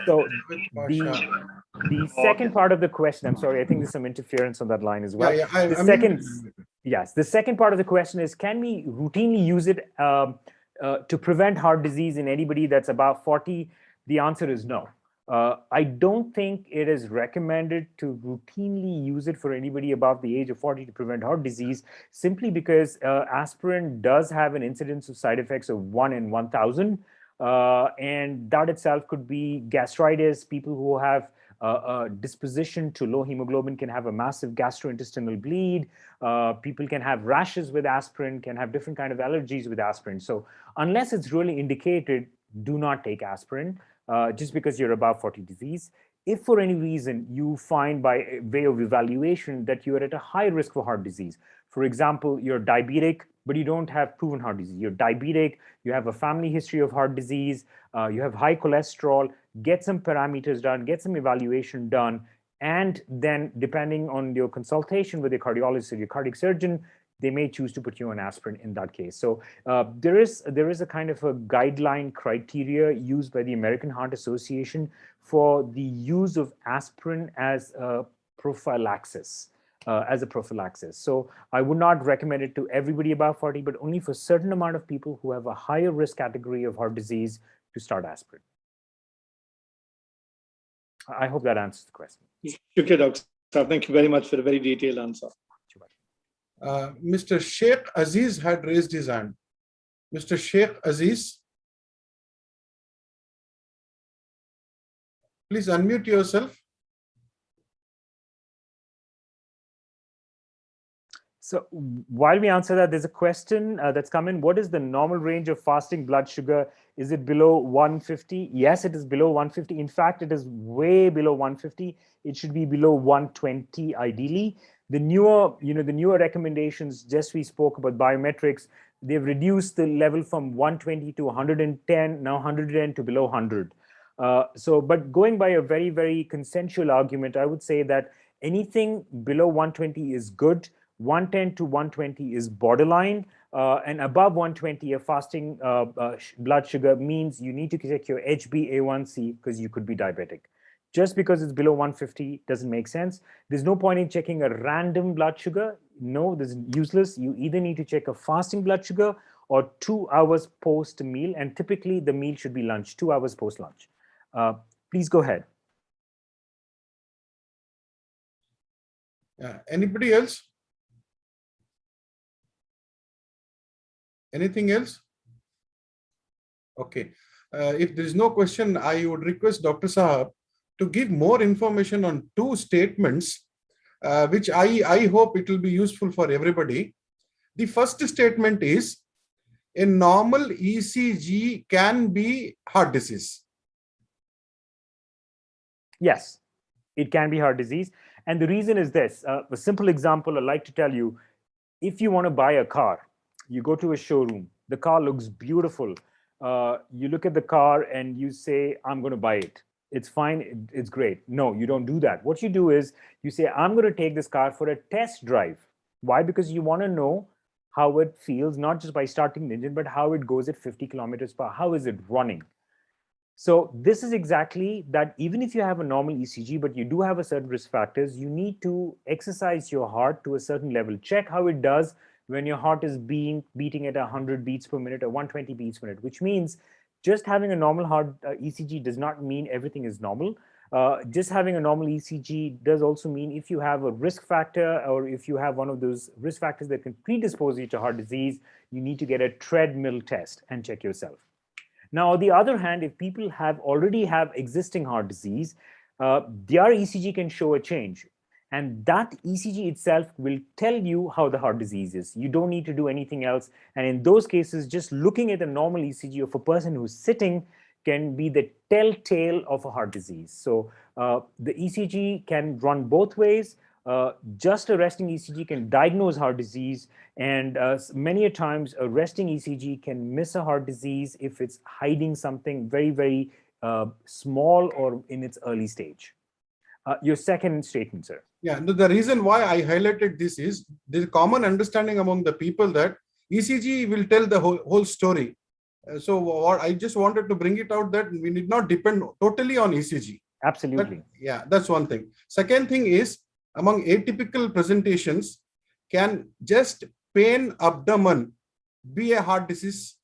So the second part of the question, I'm sorry, I think there's some interference on that line as well. The second part of the question is, can we routinely use it to prevent heart disease in anybody that's about 40? The answer is no. I don't think it is recommended to routinely use it for anybody above the age of 40 to prevent heart disease, simply because aspirin does have an incidence of side effects of 1 in 1,000. And that itself could be gastritis. People who have a disposition to low hemoglobin can have a massive gastrointestinal bleed. People can have rashes with aspirin, can have different kind of allergies with aspirin. So unless it's really indicated, do not take aspirin just because you're above 40 disease. If for any reason you find by way of evaluation that you're at a high risk for heart disease, for example, you're diabetic, but you don't have proven heart disease. You're diabetic, you have a family history of heart disease, you have high cholesterol, get some parameters done, get some evaluation done, and then depending on your consultation with your cardiologist or your cardiac surgeon, they may choose to put you on aspirin in that case. So there is a kind of a guideline criteria used by the American Heart Association for the use of aspirin as a prophylaxis. So I would not recommend it to everybody above 40, but only for a certain amount of people who have a higher risk category of heart disease to start aspirin. I hope that answers the question. Okay, Dr. Saab, thank you very much for a very detailed answer. Mr. Sheikh Aziz had raised his hand. Mr. Sheikh Aziz, please unmute yourself. So while we answer that, there's a question that's come in. What is the normal range of fasting blood sugar? Is it below 150? Yes, it is below 150. In fact, it is way below 150. It should be below 120 ideally. The newer recommendations, just we spoke about biometrics, they've reduced the level from 120 to 110, now 110 to below 100. But going by a very, very consensual argument, I would say that anything below 120 is good. 110 to 120 is borderline, and above 120, a fasting blood sugar means you need to check your HbA1c because you could be diabetic. Just because it's below 150 doesn't make sense. There's no point in checking a random blood sugar. No, this is useless. You either need to check a fasting blood sugar or 2 hours post meal, and typically the meal should be lunch, 2 hours post lunch. Please go ahead. Anybody else? Anything else? Okay. If there is no question, I would request Dr. Saab to give more information on two statements, which I hope it will be useful for everybody. The first statement is, a normal ECG can be heart disease. Yes, it can be heart disease. And the reason is this. A simple example I'd like to tell you, if you want to buy a car, you go to a showroom, the car looks beautiful. You look at the car and you say, I'm going to buy it. It's fine, it's great. No, you don't do that. What you do is you say, I'm going to take this car for a test drive. Why? Because you want to know how it feels, not just by starting the engine, but how it goes at 50 kilometers per hour. How is it running? So this is exactly that. Even if you have a normal ECG, but you do have a certain risk factors, you need to exercise your heart to a certain level. Check how it does when your heart is beating at 100 beats per minute or 120 beats per minute, which means just having a normal heart ECG does not mean everything is normal. Just having a normal ECG does also mean if you have a risk factor or if you have one of those risk factors that can predispose you to heart disease, you need to get a treadmill test and check yourself. Now, on the other hand, if people already have existing heart disease, their ECG can show a change. And that ECG itself will tell you how the heart disease is. You don't need to do anything else. And in those cases, just looking at a normal ECG of a person who's sitting can be the telltale of a heart disease. So the ECG can run both ways. Just a resting ECG can diagnose heart disease. And many a times, a resting ECG can miss a heart disease if it's hiding something very, very small or in its early stage. Your second statement, sir. Yeah, the reason why I highlighted this is there's common understanding among the people that ECG will tell the whole story. So what I just wanted to bring it out that we need not depend totally on ECG. Absolutely. That's one thing. Second thing is, among atypical presentations, can just pain abdomen be a heart disease?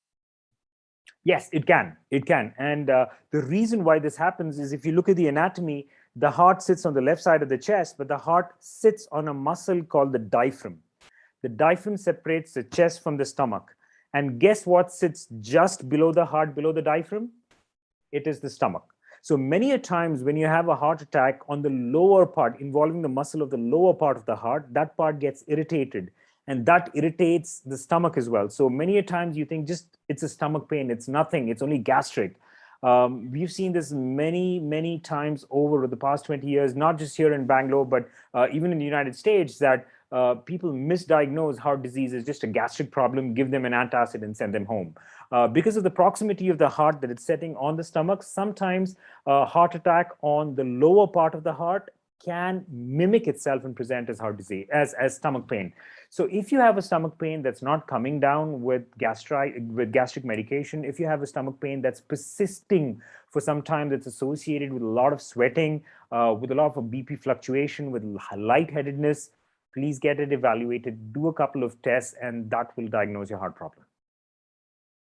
Yes, it can. It can. And the reason why this happens is if you look at the anatomy, the heart sits on the left side of the chest, but the heart sits on a muscle called the diaphragm. The diaphragm separates the chest from the stomach. And guess what sits just below the heart, below the diaphragm? It is the stomach. So many a times when you have a heart attack on the lower part, involving the muscle of the lower part of the heart, that part gets irritated. And that irritates the stomach as well. So many a times you think just it's a stomach pain, it's nothing, it's only gastric. We've seen this many times over the past 20 years, not just here in Bangalore, but even in the United States, that people misdiagnose heart disease as just a gastric problem, give them an antacid and send them home. Because of the proximity of the heart that it's setting on the stomach, sometimes a heart attack on the lower part of the heart can mimic itself and present as heart disease, as stomach pain. So if you have a stomach pain that's not coming down with gastric medication, if you have a stomach pain that's persisting for some time, that's associated with a lot of sweating, with a lot of BP fluctuation, with lightheadedness, please get it evaluated, do a couple of tests, and that will diagnose your heart problem.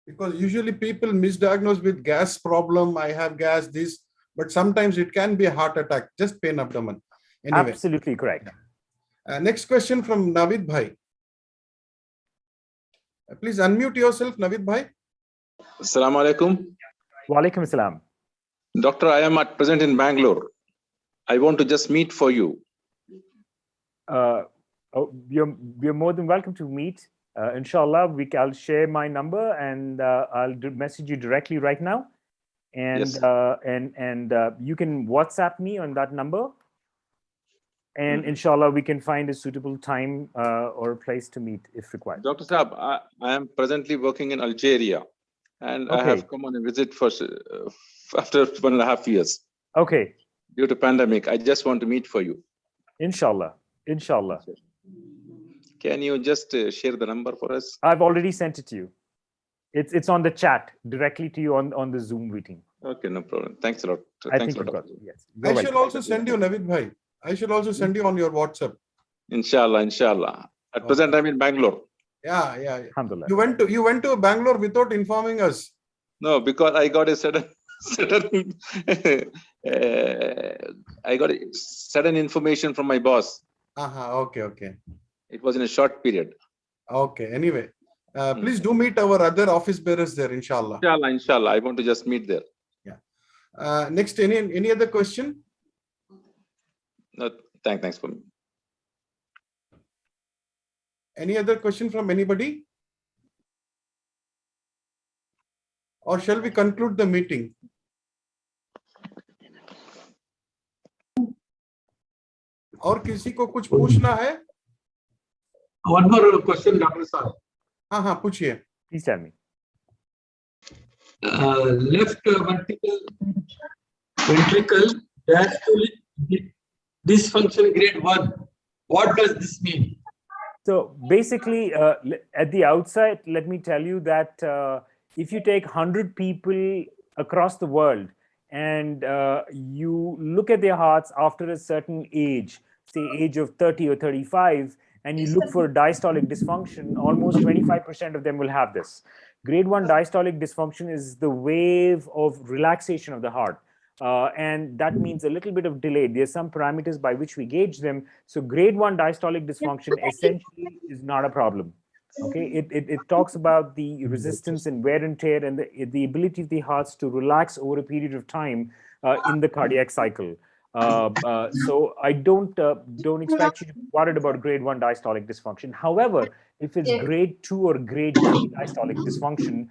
Because usually people misdiagnose with gas problem, I have gas, this, but sometimes it can be a heart attack, just pain abdomen. Anyway. Absolutely correct. Next question from Navid Bhai. Please unmute yourself, Navid Bhai. Assalamu alaikum. Wa alaikum assalam. Doctor, I am at present in Bangalore. I want to just meet for you. You're more than welcome to meet. Inshallah, I'll share my number and I'll message you directly right now. And Yes. You can WhatsApp me on that number. And inshallah, we can find a suitable time or a place to meet if required. Dr. Saab, I am presently working in Algeria and I Okay. have come on a visit for after 1.5 years. Okay. Due to pandemic, I just want to meet for you. Inshallah. Inshallah. Can you just share the number for us? I've already sent it to you. It's on the chat directly to you on the Zoom meeting. Okay, no problem. Thanks a lot. I Thanks think a you've lot. got it. Yes. I shall also send you, Navid Bhai. I shall also send you on your WhatsApp. Inshallah, inshallah. At present, I'm in Bangalore. Yeah. Alhamdulillah. You went to Bangalore without informing us. No, because I got a sudden I got a sudden information from my boss. Okay. It was in a short period. Okay. Anyway, please do meet our other office bearers there, inshallah. Inshallah. I want to just meet there. Yeah. Next, any other question? No, thanks for me. Any other question from anybody? Or shall we conclude the meeting? और किसी को कुछ पूछना है? One more question, Dr. Saab. हाँ, पूछिए. Please tell me. Left ventricle diastolic dysfunction grade 1. What does this mean? So basically, at the outset, let me tell you that if you take 100 people across the world and you look at their hearts after a certain age, say age of 30 or 35, and you look for diastolic dysfunction, almost 25% of them will have this. Grade 1 diastolic dysfunction is the wave of relaxation of the heart. And that means a little bit of delay. There's some parameters by which we gauge them. So grade 1 diastolic dysfunction essentially is not a problem. Okay, it talks about the resistance and wear and tear and the ability of the hearts to relax over a period of time in the cardiac cycle. So I don't expect you to be worried about grade 1 diastolic dysfunction. However, if it's grade 2 or grade 3 diastolic dysfunction,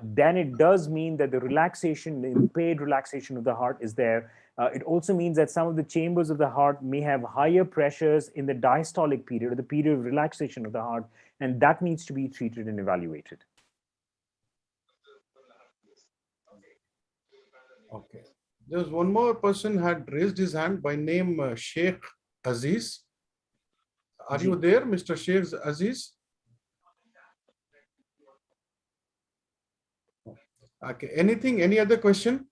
then it does mean that the relaxation, the impaired relaxation of the heart is there. It also means that some of the chambers of the heart may have higher pressures in the diastolic period, or the period of relaxation of the heart, and that needs to be treated and evaluated. Okay. There's one more person had raised his hand by name Sheikh Aziz. Are you there, Mr. Sheikh Aziz? Okay. Any other question?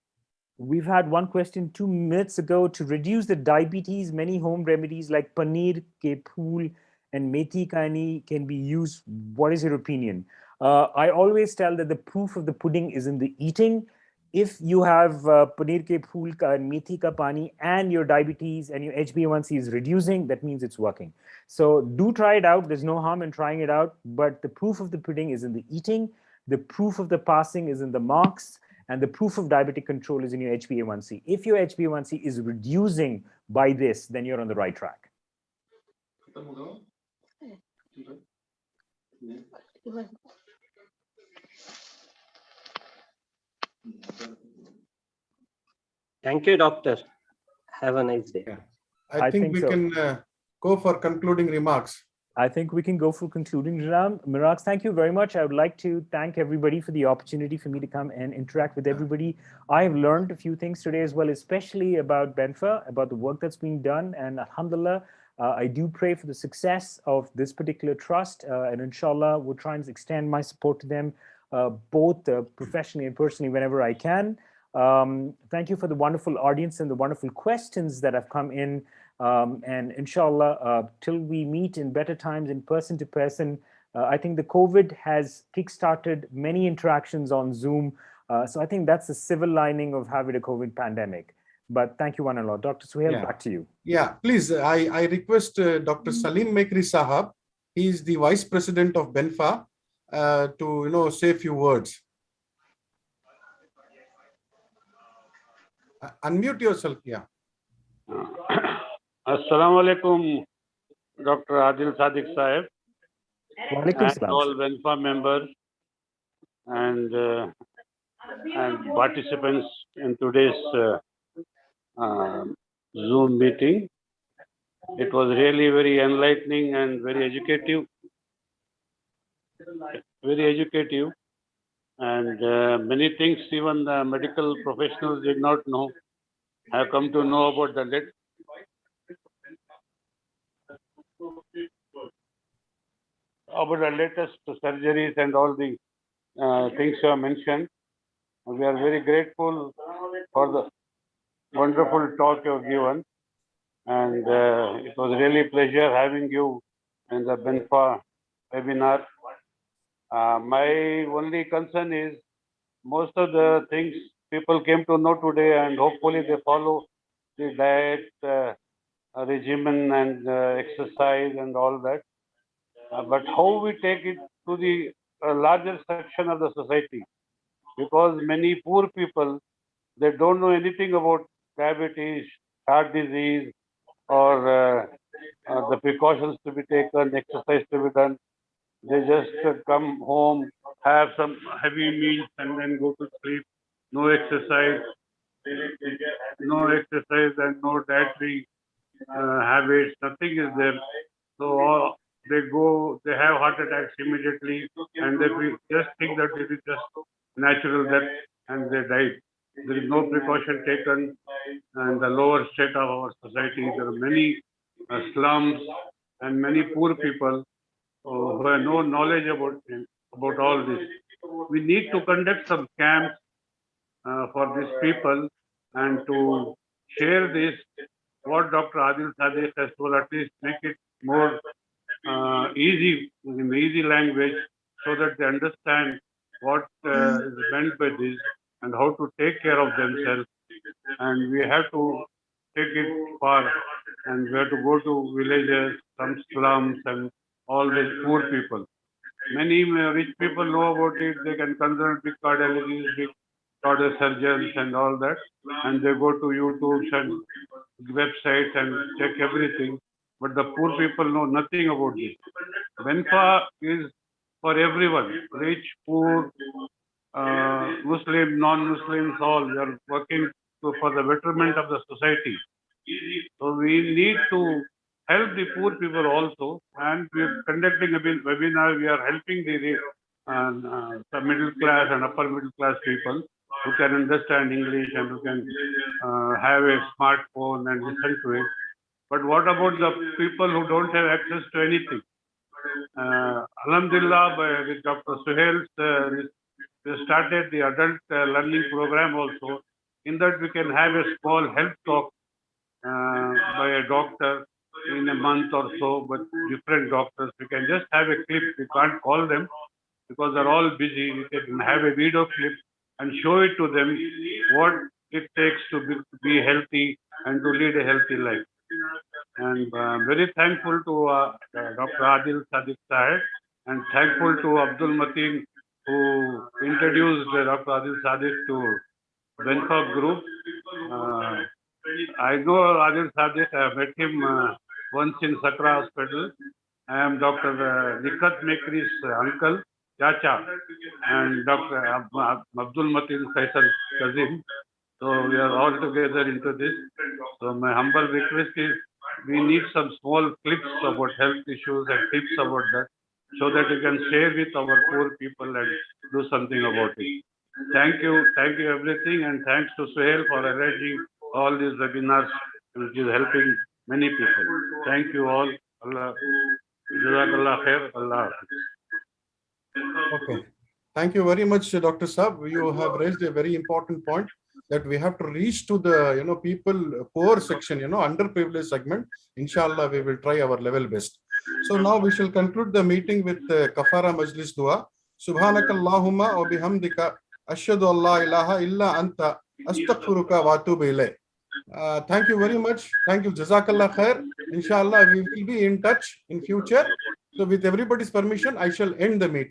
We've had one question 2 minutes ago. To reduce the diabetes, many home remedies like paneer ke phool and methi kani can be used. What is your opinion? I always tell that the proof of the pudding is in the eating. If you have paneer ke phool ka and methi ka pani and your diabetes and your HbA1c is reducing, that means it's working. So do try it out. There's no harm in trying it out, but the proof of the pudding is in the eating. The proof of the passing is in the marks, and the proof of diabetic control is in your HbA1c. If your HbA1c is reducing by this, then you're on the right track. Thank you, doctor. Have a nice day. Yeah. I think we so. can go for concluding remarks. I think we can go for concluding remarks. Thank you very much. I would like to thank everybody for the opportunity for me to come and interact with everybody. I have learned a few things today as well, especially about BENFA, about the work that's being done. And alhamdulillah, I do pray for the success of this particular trust. And inshallah, we'll try and extend my support to them, both professionally and personally, whenever I can. Thank you for the wonderful audience and the wonderful questions that have come in. And inshallah, till we meet in better times in person to person, I think the COVID has kickstarted many interactions on Zoom. So I think that's the silver lining of having a COVID pandemic. But thank you one and all. Dr. Suhail, back to you. Yeah, please, I request Dr. Salim Mekri Sahab. He is the Vice President of BENFA to say a few words. Unmute yourself, yeah. Assalamu alaikum, Dr. Adil Sadiq Sahib, and all BENFA members and participants in today's Zoom meeting. It was really very enlightening and very educative. And many things even the medical professionals did not know, have come to know about the latest surgeries and all the things you have mentioned. We are very grateful for the wonderful talk you have given. And it was really a pleasure having you in the BENFA webinar. My only concern is most of the things people came to know today, and hopefully they follow the diet regimen and exercise and all that. But how we take it to the larger section of the society, because many poor people, they don't know anything about diabetes, heart disease, or the precautions to be taken, exercise to be done. They just come home, have some heavy meals, and then go to sleep. No exercise, and no dietary habits. Nothing is there. So they have heart attacks immediately, and they just think that it is just natural death, and they die. There is no precaution taken, and the lower state of our society, there are many slums and many poor people who have no knowledge about all this. We need to conduct some camps for these people and to share this, what Dr. Adil Sadiq has told, at least make it more easy, in easy language, so that they understand what is meant by this and how to take care of themselves. And we have to take it far, and we have to go to villages, some slums, and all these poor people. Many rich people know about it. They can consult big cardiologists, big cardio surgeons, and all that, and they go to YouTube and websites and check everything. But the poor people know nothing about this. BENFA is for everyone, rich, poor, Muslim, non-Muslims, all. We are working for the betterment of the society. So we need to help the poor people also, and we are conducting a webinar. We are helping the middle class and upper middle class people who can understand English and who can have a smartphone and listen to it. But what about the people who don't have access to anything? Alhamdulillah, with Dr. Suhail, we started the adult learning program also. In that, we can have a small health talk by a doctor in a month or so, but different doctors. We can just have a clip. We can't call them. because they're all busy. We can have a video clip and show it to them what it takes to be healthy and to lead a healthy life. And I'm very thankful to Dr. Adil Sadiq Saheb and thankful to Abdul Mateen who introduced Dr. Adil Sadiq to BENFA group. I know Adil Sadiq, I met him once in Sakra Hospital. I am Dr. Nikat Mekri's uncle, Chacha, and Dr. Abdul Mateen Faisal cousin. So we are all together into this. So my humble request is we need some small clips about health issues and tips about that so that we can share with our poor people and do something about it. Thank you everything, and thanks to Suhail for arranging all these webinars which is helping many people. Thank you all. Allah, Jazakallah khair. Allah Hafiz. Okay. Thank you very much, Dr. Saab. You have raised a very important point that we have to reach to the people poor section, underprivileged segment. Inshallah, we will try our level best. So now we shall conclude the meeting with Kafara Majlis Dua. Subhanakallahumma wa bihamdika ashhadu an la ilaha illa anta astaghfiruka wa atubu ilayk. Thank you very much. Thank you. Jazakallah khair. Inshallah, we will be in touch in future. So with everybody's permission, I shall end the meeting.